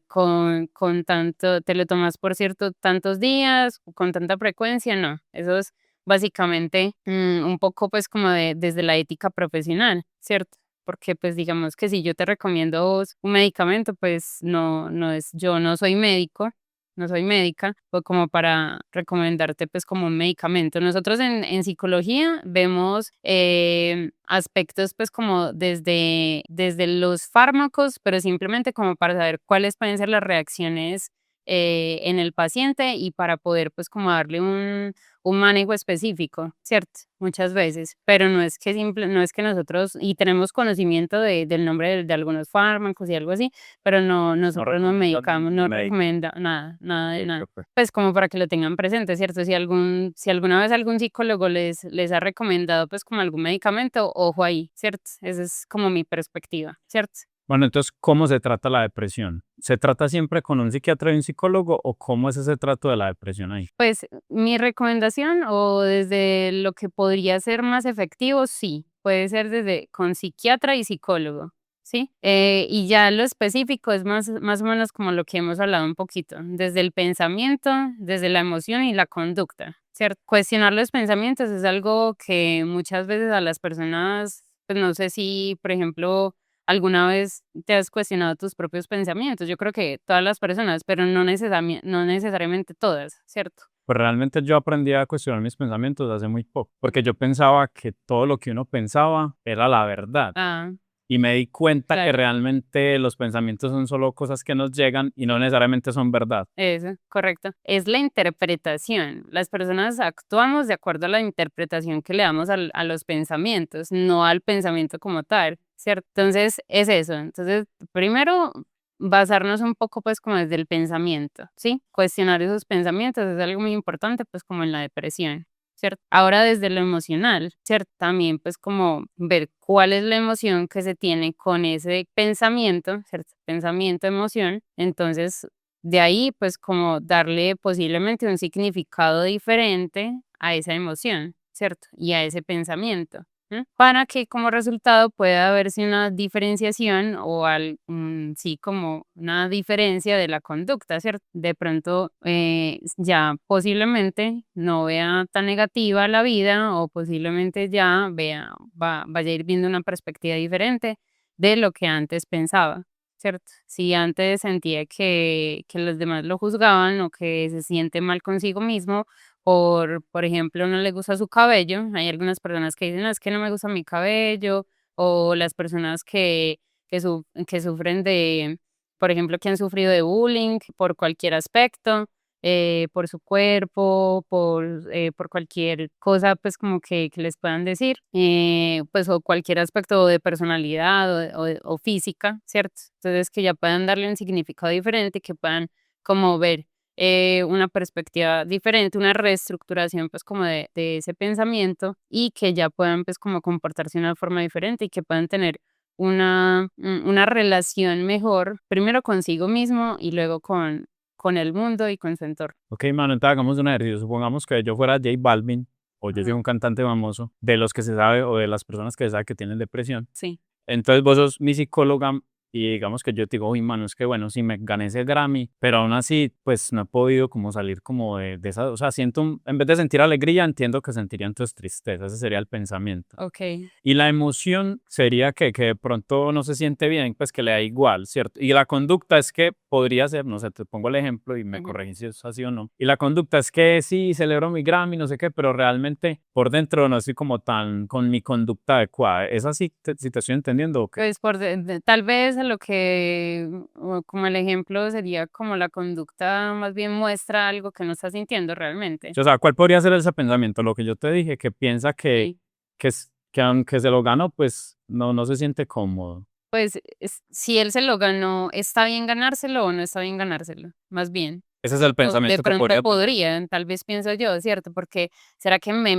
con tanto, te lo tomas por cierto tantos días, con tanta frecuencia, no. Eso es básicamente un poco pues como desde la ética profesional, ¿cierto? Porque pues digamos que si yo te recomiendo un medicamento, pues yo no soy médico, no soy médica, o como para recomendarte pues como un medicamento. Nosotros en psicología vemos aspectos pues como desde los fármacos, pero simplemente como para saber cuáles pueden ser las reacciones en el paciente y para poder pues como darle un manejo específico, ¿cierto? Muchas veces, pero no es que nosotros, y tenemos conocimiento del nombre de algunos fármacos y algo así, pero no, No nosotros no recomiendan medicamos, no médico. recomienda nada, nada de Ok, nada. ok. Pues como para que lo tengan presente, ¿cierto? Si alguna vez algún psicólogo les ha recomendado pues como algún medicamento, ojo ahí, ¿cierto? Esa es como mi perspectiva, ¿cierto? Bueno, entonces, ¿cómo se trata la depresión? ¿Se trata siempre con un psiquiatra y un psicólogo o cómo es ese trato de la depresión ahí? Pues mi recomendación o desde lo que podría ser más efectivo, sí, puede ser desde con psiquiatra y psicólogo, ¿sí? Y ya lo específico es más o menos como lo que hemos hablado un poquito, desde el pensamiento, desde la emoción y la conducta, ¿cierto? Cuestionar los pensamientos es algo que muchas veces a las personas, pues no sé si, por ejemplo, ¿alguna vez te has cuestionado tus propios pensamientos? Yo creo que todas las personas, pero no necesariamente todas, ¿cierto? Pues realmente yo aprendí a cuestionar mis pensamientos hace muy poco, porque yo pensaba que todo lo que uno pensaba era la verdad. Ah, Y me di cuenta que claro, realmente los pensamientos son solo cosas que nos llegan y no necesariamente son verdad. eso, correcto. Es la interpretación. Las personas actuamos de acuerdo a la interpretación que le damos a los pensamientos, no al pensamiento como tal, ¿cierto? Entonces, es eso. Entonces, primero, basarnos un poco, pues, como desde el pensamiento, ¿sí? Cuestionar esos pensamientos es algo muy importante, pues, como en la depresión. ¿Cierto? Ahora desde lo emocional, ¿cierto? También pues como ver cuál es la emoción que se tiene con ese pensamiento, ¿cierto? Pensamiento, emoción. Entonces, de ahí pues como darle posiblemente un significado diferente a esa emoción, ¿cierto? Y a ese pensamiento. Para que como resultado pueda haberse una diferenciación o sí, como una diferencia de la conducta, ¿cierto? De pronto ya posiblemente no vea tan negativa la vida o posiblemente ya vaya a ir viendo una perspectiva diferente de lo que antes pensaba, ¿cierto? Si antes sentía que los demás lo juzgaban o que se siente mal consigo mismo, por ejemplo, no le gusta su cabello. Hay algunas personas que dicen, no, es que no me gusta mi cabello, o las personas que sufren de, por ejemplo, que han sufrido de bullying por cualquier aspecto, por su cuerpo, por cualquier cosa, pues como que les puedan decir, pues o cualquier aspecto de personalidad o física, ¿cierto? Entonces que ya puedan darle un significado diferente, que puedan como ver una perspectiva diferente, una reestructuración pues como de ese pensamiento y que ya puedan pues como comportarse de una forma diferente y que puedan tener una relación mejor, primero consigo mismo y luego con el mundo y con su entorno. Ok, mano, entonces hagamos un ejercicio. Supongamos que yo fuera J Balvin o yo soy Ajá. un cantante famoso, de los que se sabe o de las personas que se sabe que tienen depresión. Sí, Entonces vos sos mi psicóloga y digamos que yo te digo, uy, mano, es que bueno, sí me gané ese Grammy, pero aún así, pues no he podido como salir como de esa, o sea, en vez de sentir alegría, entiendo que sentiría entonces tristeza, ese sería el pensamiento. ok. Y la emoción sería que de pronto no se siente bien, pues que le da igual, ¿cierto? Y la conducta es que podría ser, no sé, te pongo el ejemplo y me Ujú. corregís si es así o no. Y la conducta es que sí, celebro mi Grammy, no sé qué, pero realmente por dentro no estoy como tan con mi conducta adecuada. ¿Es así si te estoy entendiendo o qué? Pues tal vez a lo que, o como el ejemplo sería como la conducta más bien muestra algo que no está sintiendo realmente. O sea, ¿cuál podría ser ese pensamiento? Lo que yo te dije, que piensa Sí. que aunque se lo ganó, pues no se siente cómodo. Pues si él se lo ganó, ¿está bien ganárselo o no está bien ganárselo? Más bien. Ese es el O de pensamiento que pronto podría tener. podrían, tal vez pienso yo, ¿cierto? Porque ¿será que me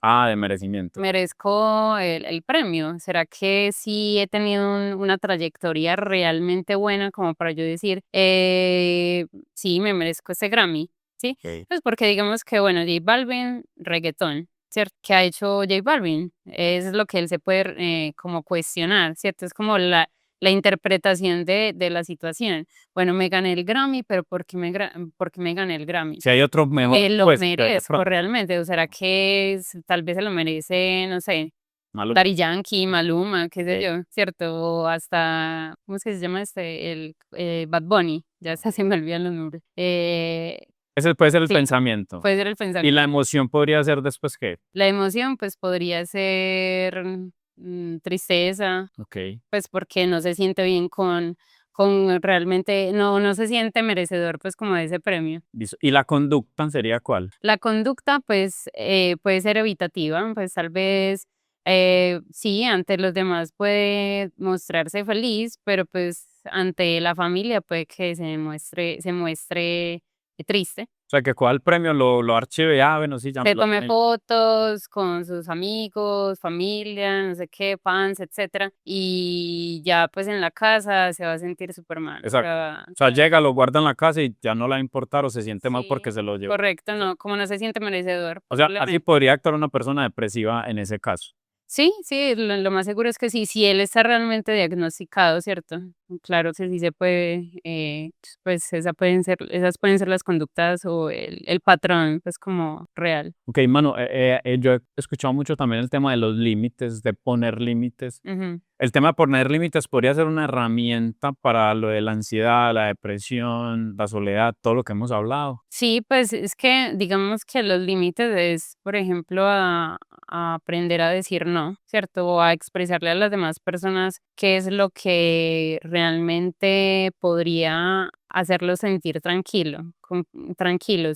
Ah, de merecimiento. merezco el premio? ¿Será que sí he tenido una trayectoria realmente buena como para yo decir, sí, me merezco ese Grammy? ¿Sí? Ok. Pues porque digamos que, bueno, J Balvin, reggaetón, ¿cierto? ¿Qué ha hecho J Balvin? Es lo que él se puede como cuestionar, ¿cierto? Es como la interpretación de la situación. Bueno, me gané el Grammy, pero ¿por qué me gané el Grammy? Si hay otro mejor, Me lo pues, que de merezco pronto. realmente, o será que tal vez se lo merece, no sé, Malo. Daddy Yankee, Maluma, qué sé yo, ¿cierto? O hasta, ¿cómo es que se llama el Bad Bunny? Ya se me olvidan los nombres. Ese puede ser el Sí, pensamiento. puede ser el Y la pensamiento. emoción podría ser después que. La emoción, pues podría ser tristeza, Ok. pues porque no se siente bien con realmente, no se siente merecedor, pues como de ese premio. Listo. ¿Y la conducta sería cuál? La conducta, pues, puede ser evitativa, pues tal vez, sí, ante los demás puede mostrarse feliz, pero pues ante la familia puede que se muestre triste. O sea, que cuál premio lo archive, bueno, sí, ya me Se lo tome gané. fotos con sus amigos, familia, no sé qué, fans, etcétera, y ya pues en la casa se va a sentir súper mal. Exacto. O sea, llega, lo guarda en la casa y ya no le va a importar o se siente mal porque Sí, se lo llevó. correcto, no, como no se siente merecedor, O sea, así probablemente. podría actuar una persona depresiva en ese caso. Sí, sí, lo más seguro es que sí, si él está realmente diagnosticado, ¿cierto? Claro que sí se puede, pues esas pueden ser las conductas o el patrón, pues como real. Ok, mano, yo he escuchado mucho también el tema de los límites, de poner límites. Ujú. El tema de poner límites podría ser una herramienta para lo de la ansiedad, la depresión, la soledad, todo lo que hemos hablado. Sí, pues es que digamos que los límites es, por ejemplo, a aprender a decir no, ¿cierto? O a expresarle a las demás personas qué es lo que realmente podría hacerlos sentir tranquilos,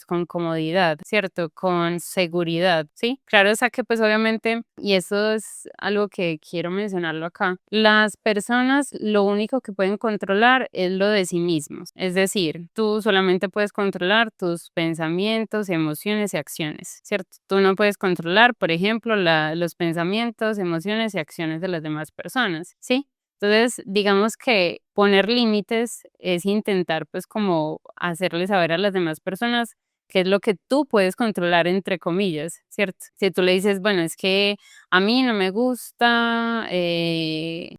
con comodidad, ¿cierto? Con seguridad, ¿sí? Claro, o sea que pues obviamente, y eso es algo que quiero mencionarlo acá, las personas lo único que pueden controlar es lo de sí mismos. Es decir, tú solamente puedes controlar tus pensamientos, emociones y acciones, ¿cierto? Tú no puedes controlar, por ejemplo, los pensamientos, emociones y acciones de las demás personas, ¿sí? Entonces, digamos que poner límites es intentar, pues, como hacerle saber a las demás personas qué es lo que tú puedes controlar, entre comillas, ¿cierto? Si tú le dices, bueno, es que a mí no me gusta que,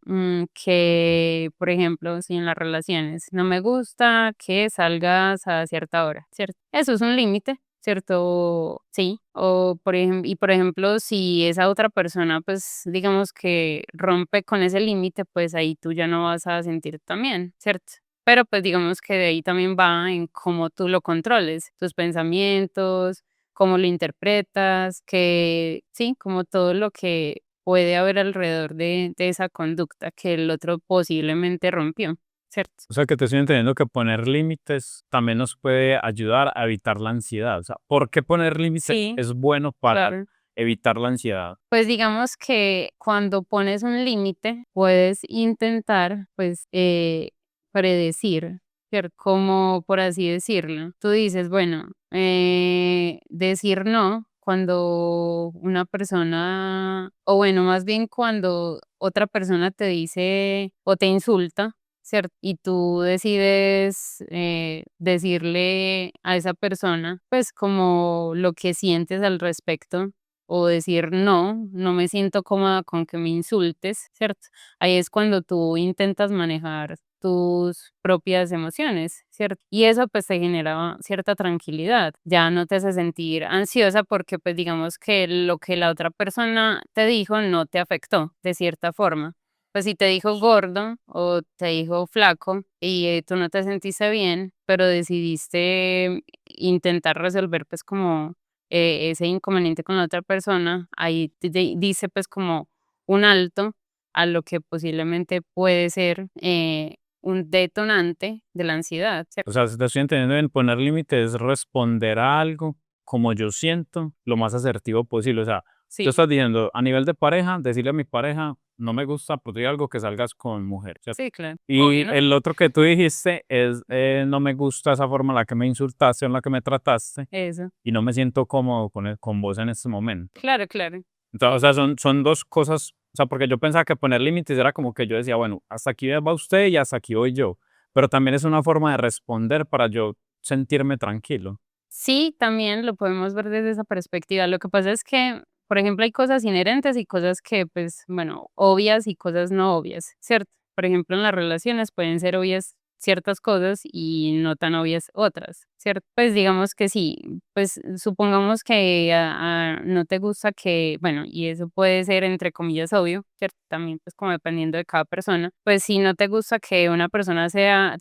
por ejemplo, si en las relaciones, no me gusta que salgas a cierta hora, ¿cierto? Eso es un límite. ¿Cierto? Sí. Por ejemplo, si esa otra persona, pues, digamos que rompe con ese límite, pues ahí tú ya no vas a sentir también, ¿cierto? Pero pues digamos que de ahí también va en cómo tú lo controles, tus pensamientos, cómo lo interpretas, que sí, como todo lo que puede haber alrededor de esa conducta que el otro posiblemente rompió, ¿cierto? O sea, que te estoy entendiendo que poner límites también nos puede ayudar a evitar la ansiedad. O sea, ¿por qué poner límites Sí, es bueno para claro. evitar la ansiedad? Pues digamos que cuando pones un límite, puedes intentar, pues, predecir, ¿cierto? Como por así decirlo. Tú dices, bueno, decir no cuando una persona, o bueno, más bien cuando otra persona te dice o te insulta, ¿cierto? Y tú decides decirle a esa persona, pues, como lo que sientes al respecto o decir no, no me siento cómoda con que me insultes, ¿cierto? Ahí es cuando tú intentas manejar tus propias emociones, ¿cierto? Y eso pues te genera cierta tranquilidad, ya no te hace sentir ansiosa porque pues digamos que lo que la otra persona te dijo no te afectó de cierta forma. Pues si te dijo gordo o te dijo flaco y tú no te sentiste bien, pero decidiste intentar resolver pues como ese inconveniente con la otra persona, ahí dice pues como un alto a lo que posiblemente puede ser un detonante de la ansiedad, ¿cierto? O sea, si te estoy entendiendo en poner límites es responder a algo como yo siento, lo más asertivo posible. O sea, tú Sí, estás diciendo a nivel de pareja, decirle a mi pareja, no me gusta, pues algo que salgas con mujer, ¿cierto? sí, claro. Y Obvio, ¿no? el otro que tú dijiste es, no me gusta esa forma en la que me insultaste o en la que me trataste Eso. y no me siento cómodo con vos en este momento. Claro, claro. Entonces, o sea, son dos cosas, o sea, porque yo pensaba que poner límites era como que yo decía, bueno, hasta aquí va usted y hasta aquí voy yo, pero también es una forma de responder para yo sentirme tranquilo. Sí, también lo podemos ver desde esa perspectiva. Lo que pasa es que, por ejemplo, hay cosas inherentes y cosas que, pues, bueno, obvias y cosas no obvias, ¿cierto? Por ejemplo, en las relaciones pueden ser obvias ciertas cosas y no tan obvias otras, ¿cierto? Pues digamos que sí, pues supongamos que no te gusta que, bueno, y eso puede ser entre comillas obvio, ¿cierto? También pues como dependiendo de cada persona, pues si no te gusta que una persona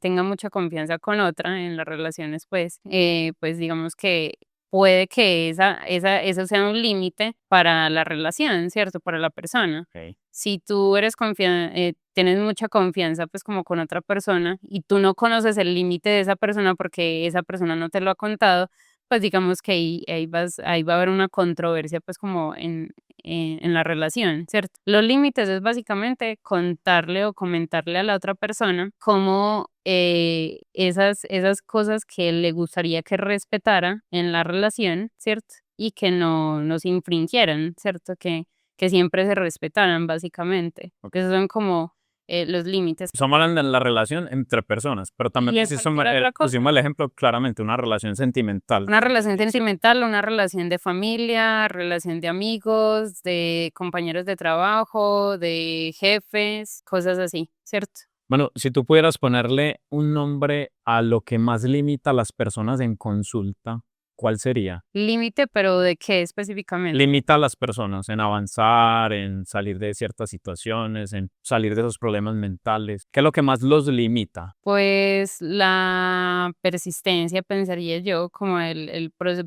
tenga mucha confianza con otra en las relaciones, pues digamos que puede que eso sea un límite para la relación, ¿cierto? Para la persona. Ok. Si tú tienes mucha confianza, pues, como con otra persona, y tú no conoces el límite de esa persona porque esa persona no te lo ha contado, pues, digamos que ahí va a haber una controversia, pues, como en la relación, ¿cierto? Los límites es básicamente contarle o comentarle a la otra persona cómo, esas cosas que le gustaría que respetara en la relación, ¿cierto? Y que no se infringieran, ¿cierto? Que siempre se respetaran, básicamente. Ok. Esos son como, los límites. Estamos hablando en la relación entre personas, pero también Y en cualquier otra pusimos cosa, el ejemplo claramente, una relación sentimental. una relación sentimental, una relación de familia, relación de amigos, de compañeros de trabajo, de jefes, cosas así, ¿cierto? Bueno, si tú pudieras ponerle un nombre a lo que más limita a las personas en consulta, ¿cuál sería? Límite, pero ¿de qué específicamente? Limita a las personas en avanzar, en salir de ciertas situaciones, en salir de esos problemas mentales. ¿Qué es lo que más los limita? Pues la persistencia, pensaría yo, como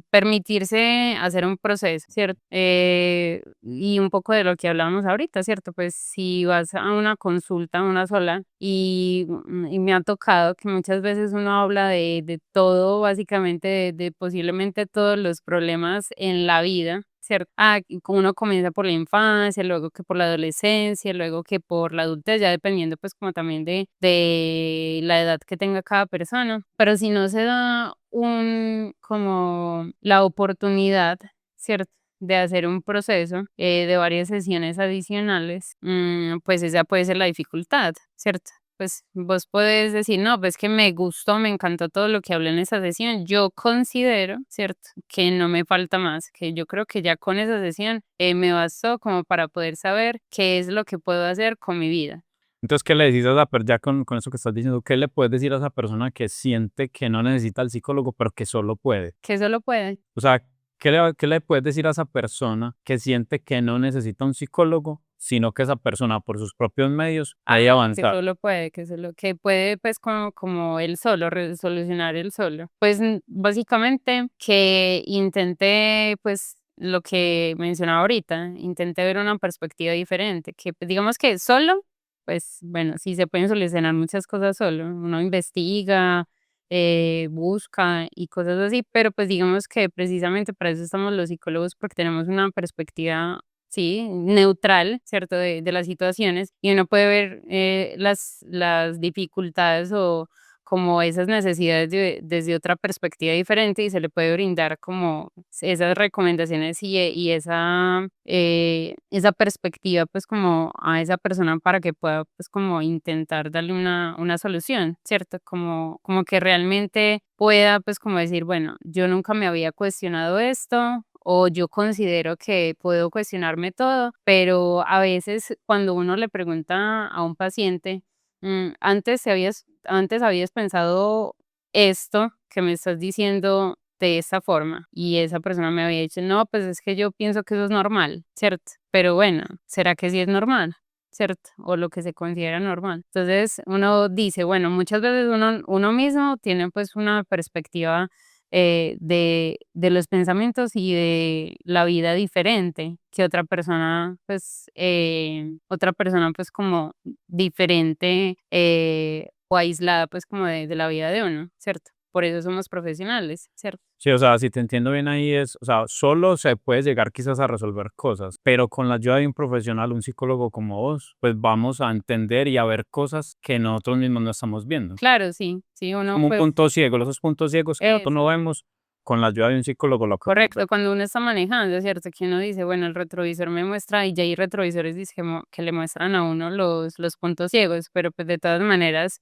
permitirse hacer un proceso, ¿cierto? Y un poco de lo que hablábamos ahorita, ¿cierto? Pues si vas a una consulta, una sola, y me ha tocado que muchas veces uno habla de todo, básicamente de posiblemente todos los problemas en la vida, ¿cierto? Y uno comienza por la infancia, luego que por la adolescencia, luego que por la adultez, ya dependiendo pues como también de la edad que tenga cada persona. Pero si no se da como la oportunidad, ¿cierto? De hacer un proceso de varias sesiones adicionales, pues esa puede ser la dificultad, ¿cierto? Pues vos podés decir, no, pues que me gustó, me encantó todo lo que hablé en esa sesión. Yo considero, ¿cierto? Que no me falta más, que yo creo que ya con esa sesión me bastó como para poder saber qué es lo que puedo hacer con mi vida. Entonces, ¿qué le decís a esa ya con eso que estás diciendo, qué le puedes decir a esa persona que siente que no necesita al psicólogo, pero que solo puede? Que solo puede. O sea, qué le puedes decir a esa persona que siente que no necesita un psicólogo, sino que esa persona por sus propios medios puede Que avanzar? solo puede, que puede pues como él solo, solucionar él solo. Pues básicamente que intente pues lo que mencionaba ahorita, intenté ver una perspectiva diferente, que pues, digamos que solo, pues bueno, sí se pueden solucionar muchas cosas solo, uno investiga, busca y cosas así, pero pues digamos que precisamente para eso estamos los psicólogos, porque tenemos una perspectiva, sí, neutral, ¿cierto?, de las situaciones y uno puede ver las dificultades o como esas necesidades desde otra perspectiva diferente y se le puede brindar como esas recomendaciones y esa perspectiva pues como a esa persona para que pueda pues como intentar darle una solución, ¿cierto? Como que realmente pueda pues como decir, bueno, yo nunca me había cuestionado esto. O yo considero que puedo cuestionarme todo, pero a veces cuando uno le pregunta a un paciente, antes habías pensado esto que me estás diciendo de esta forma y esa persona me había dicho, no, pues es que yo pienso que eso es normal, ¿cierto? Pero bueno, ¿será que sí es normal? ¿Cierto? O lo que se considera normal. Entonces uno dice, bueno, muchas veces uno mismo tiene pues una perspectiva de los pensamientos y de la vida diferente que otra persona pues como diferente o aislada pues como de la vida de uno, ¿cierto? Por eso somos profesionales, ¿cierto? Sí, o sea, si te entiendo bien ahí es, o sea, solo se puede llegar quizás a resolver cosas, pero con la ayuda de un profesional, un psicólogo como vos, pues vamos a entender y a ver cosas que nosotros mismos no estamos viendo. Claro, sí, sí, uno Como un pues punto ciego, esos puntos ciegos que nosotros no eso. vemos, con la ayuda de un psicólogo lo podemos ver. Correcto, cuando uno está manejando, ¿cierto? Que uno dice, bueno, el retrovisor me muestra, y ya hay retrovisores dice, que le muestran a uno los puntos ciegos, pero pues de todas maneras,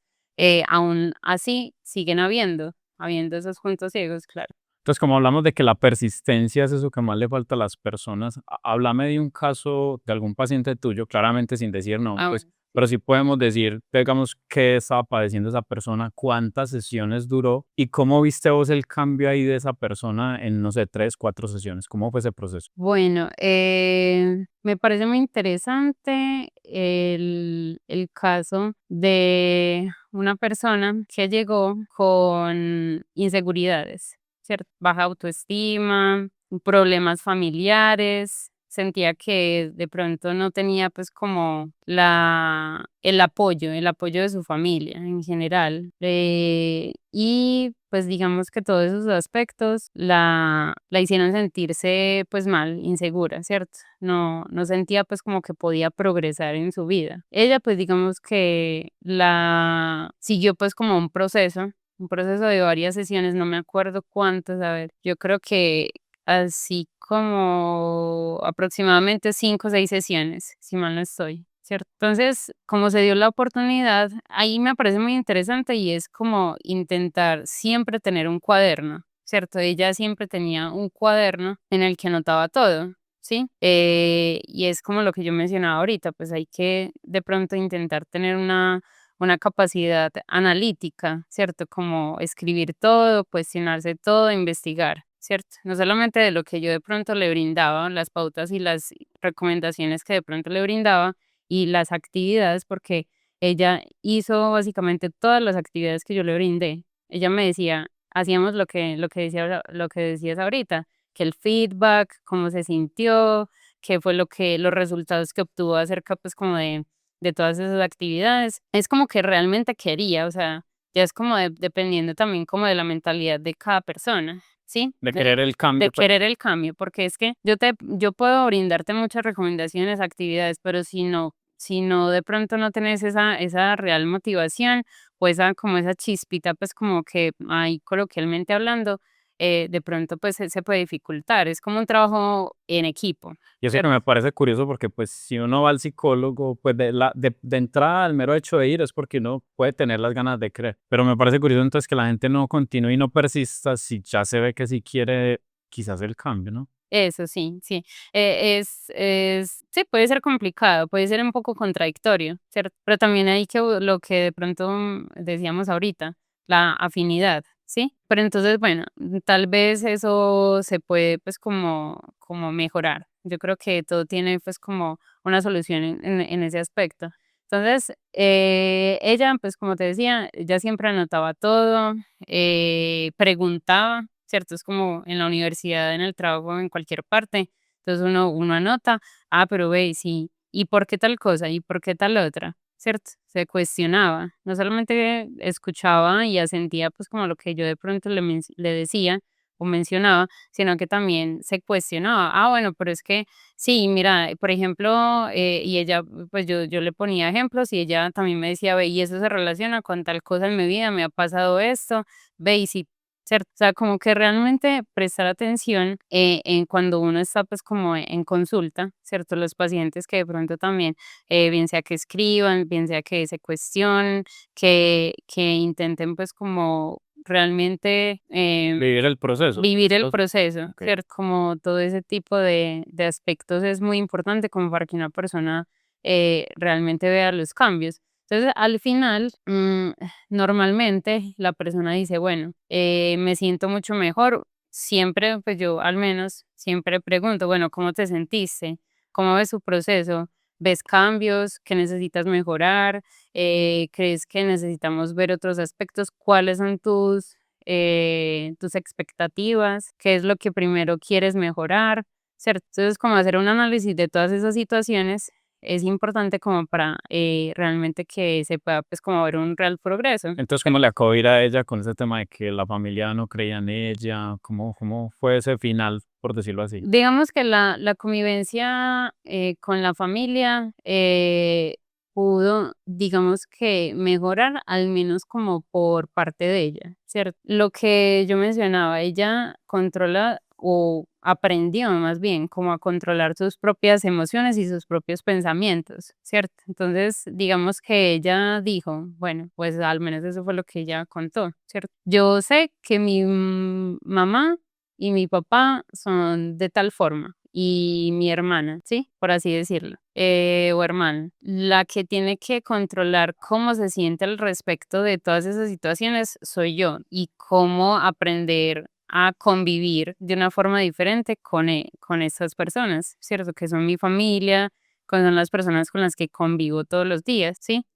aún así siguen habiendo esos puntos ciegos, claro. Entonces, como hablamos de que la persistencia es eso que más le falta a las personas, háblame de un caso de algún paciente tuyo, claramente sin decir no, Ah, pues, bueno, sí. pero sí podemos decir, digamos, qué estaba padeciendo esa persona, cuántas sesiones duró y cómo viste vos el cambio ahí de esa persona en, no sé, 3, 4 sesiones. ¿Cómo fue ese proceso? Bueno, me parece muy interesante el caso de una persona que llegó con inseguridades, ¿cierto? Baja autoestima, problemas familiares, sentía que de pronto no tenía pues como el apoyo de su familia en general. Y pues digamos que todos esos aspectos la hicieron sentirse pues mal, insegura, ¿cierto? No sentía pues como que podía progresar en su vida. Ella pues digamos que la siguió pues como un proceso de varias sesiones, no me acuerdo cuántas, a ver, yo creo que así como aproximadamente 5 o 6 sesiones, si mal no estoy, ¿cierto? Entonces, como se dio la oportunidad, ahí me parece muy interesante y es como intentar siempre tener un cuaderno, ¿cierto? Ella siempre tenía un cuaderno en el que anotaba todo. ¿Sí? Y es como lo que yo mencionaba ahorita, pues hay que de pronto intentar tener una capacidad analítica, ¿cierto? Como escribir todo, cuestionarse todo, investigar, ¿cierto? No solamente de lo que yo de pronto le brindaba, las pautas y las recomendaciones que de pronto le brindaba y las actividades, porque ella hizo básicamente todas las actividades que yo le brindé. Ella me decía, hacíamos lo que decías ahorita, que el feedback, cómo se sintió, qué fue los resultados que obtuvo acerca pues como de todas esas actividades. Es como que realmente quería, o sea, ya es como dependiendo también como de la mentalidad de cada persona, ¿sí? De querer el De cambio, pues. querer el cambio, porque es que yo puedo brindarte muchas recomendaciones, actividades, pero si no de pronto no tenés esa real motivación o esa como esa chispita, pues como que ahí coloquialmente hablando, de pronto pues se puede dificultar. Es como un trabajo en equipo, Y eso que ¿cierto? me parece curioso porque, pues, si uno va al psicólogo, pues, de entrada, el mero hecho de ir es porque uno puede tener las ganas de creer. Pero me parece curioso entonces que la gente no continúe y no persista si ya se ve que sí quiere quizás el cambio, ¿no? Eso sí, sí. Sí, puede ser complicado, puede ser un poco contradictorio, ¿cierto? Pero también hay que lo que de pronto decíamos ahorita, la afinidad, ¿sí? Pero entonces, bueno, tal vez eso se puede pues como mejorar. Yo creo que todo tiene pues como una solución en ese aspecto. Entonces, ella, pues como te decía, ella siempre anotaba todo, preguntaba. ¿cierto? Es como en la universidad, en el trabajo, en cualquier parte. Entonces uno anota, pero ve, sí, ¿y por qué tal cosa? ¿Y por qué tal otra? ¿Cierto? Se cuestionaba, no solamente escuchaba y asentía pues como lo que yo de pronto le decía o mencionaba, sino que también se cuestionaba, bueno, pero es que sí, mira, por ejemplo, y ella, pues yo le ponía ejemplos y ella también me decía, ve, y eso se relaciona con tal cosa en mi vida, me ha pasado esto, ve, y sí, ¿cierto? O sea, como que realmente prestar atención en cuando uno está pues como en consulta, ¿cierto? Los pacientes que de pronto también, bien sea que escriban, bien sea que se cuestionen, que intenten pues como realmente Vivir el proceso. vivir el Entonces, proceso, ok. ¿cierto? Como todo ese tipo de aspectos es muy importante como para que una persona realmente vea los cambios. Entonces, al final, normalmente la persona dice, bueno, me siento mucho mejor. Siempre, pues yo al menos siempre pregunto, bueno, ¿cómo te sentiste? ¿Cómo ves su proceso? ¿Ves cambios? ¿Qué necesitas mejorar? ¿Crees que necesitamos ver otros aspectos? ¿Cuáles son tus expectativas? ¿Qué es lo que primero quieres mejorar? ¿Cierto? Entonces, como hacer un análisis de todas esas situaciones es importante como para realmente que se pueda pues como ver un real progreso. Entonces, ¿cómo le acabó de ir a ella con ese tema de que la familia no creía en ella? ¿Cómo fue ese final, por decirlo así? Digamos que la convivencia con la familia pudo, digamos que mejorar, al menos como por parte de ella, ¿cierto? Lo que yo mencionaba, ella controla o aprendió más bien como a controlar sus propias emociones y sus propios pensamientos, ¿cierto? Entonces, digamos que ella dijo, bueno, pues al menos eso fue lo que ella contó, ¿cierto? Yo sé que mi mamá y mi papá son de tal forma y mi hermana, ¿sí? Por así decirlo, o hermana. La que tiene que controlar cómo se siente al respecto de todas esas situaciones soy yo y cómo aprender a convivir de una forma diferente con esas personas, ¿cierto? Que son mi familia, son las personas con las que convivo todos los días, ¿sí?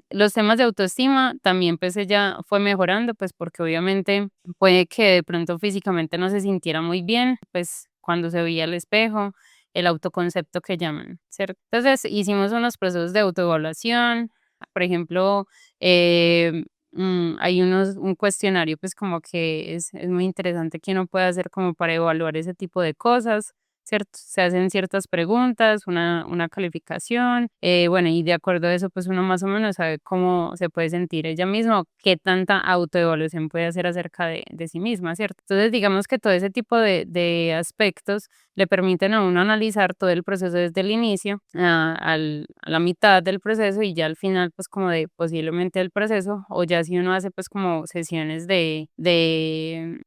Los temas de autoestima también pues ella fue mejorando, pues porque obviamente puede que de pronto físicamente no se sintiera muy bien, pues cuando se veía al espejo, el autoconcepto que llaman, ¿cierto? Entonces hicimos unos procesos de autoevaluación, por ejemplo, hay un cuestionario pues como que es muy interesante que uno pueda hacer como para evaluar ese tipo de cosas. ¿Cierto? Se hacen ciertas preguntas, una calificación, bueno, y de acuerdo a eso, pues uno más o menos sabe cómo se puede sentir ella misma o qué tanta autoevaluación puede hacer acerca de sí misma, ¿cierto? Entonces, digamos que todo ese tipo de aspectos le permiten a uno analizar todo el proceso desde el inicio a la mitad del proceso y ya al final, pues como de posiblemente el proceso, o ya si uno hace pues como sesiones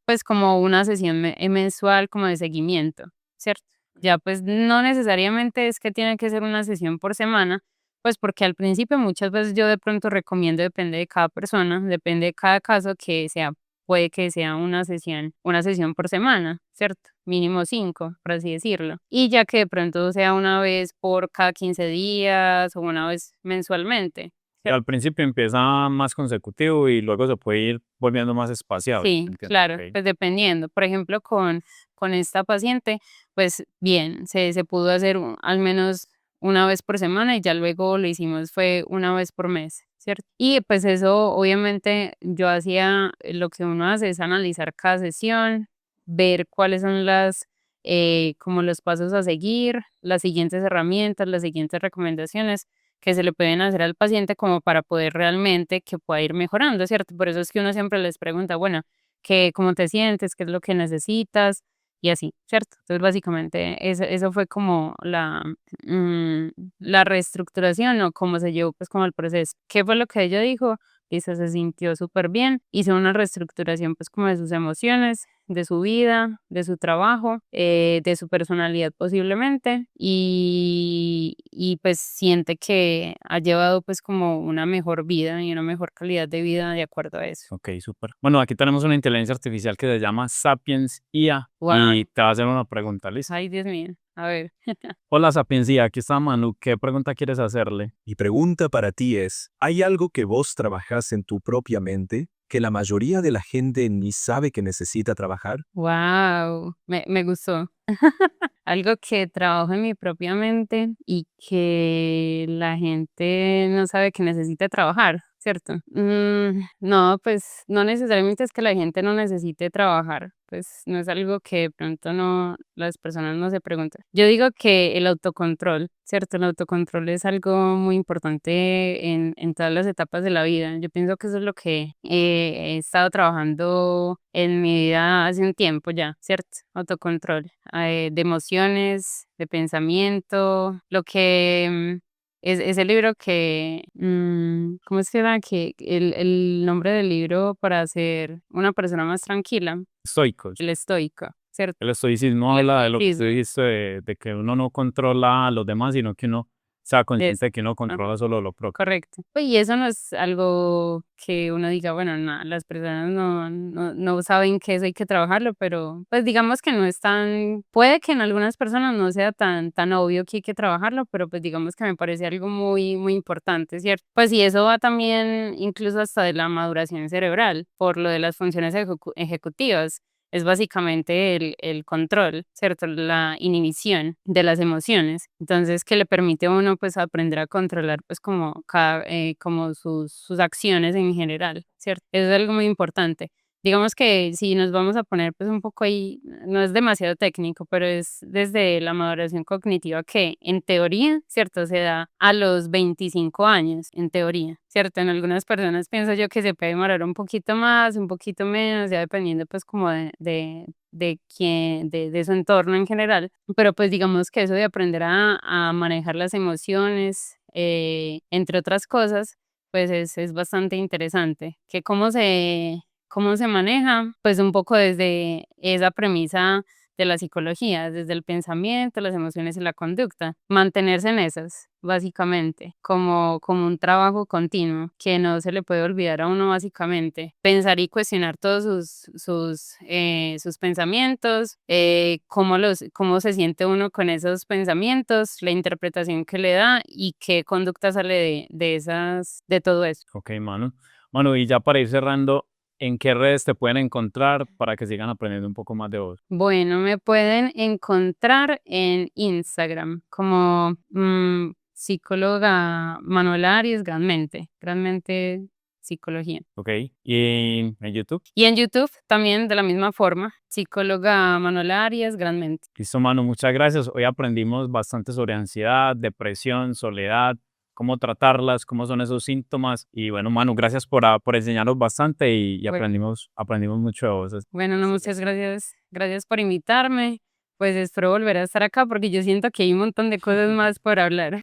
pues como una sesión mensual como de seguimiento. ¿Cierto? Ya pues no necesariamente es que tiene que ser una sesión por semana, pues porque al principio muchas veces yo de pronto recomiendo, depende de cada persona, depende de cada caso, que sea, puede que sea una sesión por semana, ¿cierto? Mínimo 5, por así decirlo. Y ya que de pronto sea una vez por cada 15 días o una vez mensualmente. Y ¿Cierto? al principio empieza más consecutivo y luego se puede ir volviendo más espaciado. Sí, Entiendo. claro, Ok. pues dependiendo. Por ejemplo, con esta paciente, pues bien, se pudo hacer al menos una vez por semana y ya luego lo hicimos fue una vez por mes, ¿cierto? Y pues eso, obviamente, yo hacía, lo que uno hace es analizar cada sesión, ver cuáles son como los pasos a seguir, las siguientes herramientas, las siguientes recomendaciones que se le pueden hacer al paciente como para poder realmente que pueda ir mejorando, ¿cierto? Por eso es que uno siempre les pregunta, bueno, ¿cómo te sientes? ¿Qué es lo que necesitas? Y así, ¿cierto? Entonces, básicamente, eso fue como mm, la reestructuración o cómo se llevó, pues, como el proceso. ¿Qué fue lo que ella dijo? Dice, se sintió súper bien, hizo una reestructuración, pues, como de sus emociones, de su vida, de su trabajo, de su personalidad posiblemente, y pues siente que ha llevado, pues, como una mejor vida y una mejor calidad de vida de acuerdo a eso. Ok, súper. Bueno, aquí tenemos una inteligencia artificial que se llama Sapiens IA Wow. y te va a hacer una pregunta, ¿listo? Ay, Dios mío. A ver. Hola Sapiens IA, aquí está Manu. ¿Qué pregunta quieres hacerle? Mi pregunta para ti es, ¿hay algo que vos trabajás en tu propia mente que la mayoría de la gente ni sabe que necesita trabajar? Wow, me gustó. Algo que trabajo en mi propia mente y que la gente no sabe que necesita trabajar, ¿cierto? No, pues no necesariamente es que la gente no necesite trabajar, pues no es algo que de pronto no, las personas no se preguntan. Yo digo que el autocontrol, ¿cierto? El autocontrol es algo muy importante en todas las etapas de la vida. Yo pienso que eso es lo que he estado trabajando en mi vida hace un tiempo ya, ¿cierto? Autocontrol, de emociones, de pensamiento, lo que es ese libro que, ¿cómo es que era? Que el nombre del libro para ser una persona más tranquila, Estoicos. el estoico, ¿cierto? El estoicismo El habla de lo que tú estoicismo, dijiste, de que uno no controla a los demás, sino que uno sea es, consciente de que uno ajá. controla solo lo propio. Correcto. Pues, y eso no es algo que uno diga, bueno, no, las personas no saben que eso hay que trabajarlo, pero pues digamos que no es tan, puede que en algunas personas no sea tan obvio que hay que trabajarlo, pero pues digamos que me parece algo muy importante, ¿cierto? Pues y eso va también incluso hasta de la maduración cerebral, por lo de las funciones ejecutivas. Es básicamente el control, ¿cierto? La inhibición de las emociones. Entonces, que le permite a uno, pues, aprender a controlar, pues, como cada, como sus acciones en general, ¿cierto? Eso es algo muy importante. Digamos que si nos vamos a poner, pues, un poco ahí, no es demasiado técnico, pero es desde la maduración cognitiva que, en teoría, ¿cierto? Se da a los 25 años, en teoría, ¿cierto? En algunas personas pienso yo que se puede demorar un poquito más, un poquito menos, ya dependiendo, pues, como de quién, de su entorno en general. Pero pues digamos que eso de aprender a manejar las emociones, entre otras cosas, pues es bastante interesante. Que cómo se maneja, pues un poco desde esa premisa de la psicología, desde el pensamiento, las emociones y la conducta. Mantenerse en esas, básicamente, como un trabajo continuo, que no se le puede olvidar a uno básicamente. Pensar y cuestionar todos sus pensamientos, cómo se siente uno con esos pensamientos, la interpretación que le da y qué conducta sale de todo eso. Ok, Manu. Manu, y ya para ir cerrando, ¿en qué redes te pueden encontrar para que sigan aprendiendo un poco más de vos? Bueno, me pueden encontrar en Instagram como psicóloga Manuel Arias, Granmente Psicología. Ok, ¿y en YouTube? Y en YouTube también de la misma forma, psicóloga Manuel Arias, Granmente. Listo, Manu, muchas gracias. Hoy aprendimos bastante sobre ansiedad, depresión, soledad, cómo tratarlas, cómo son esos síntomas. Y bueno, Manu, gracias por enseñarnos bastante y Bueno, aprendimos mucho de vos. bueno, no, muchas gracias. Gracias por invitarme. Pues espero volver a estar acá porque yo siento que hay un montón de cosas más por hablar.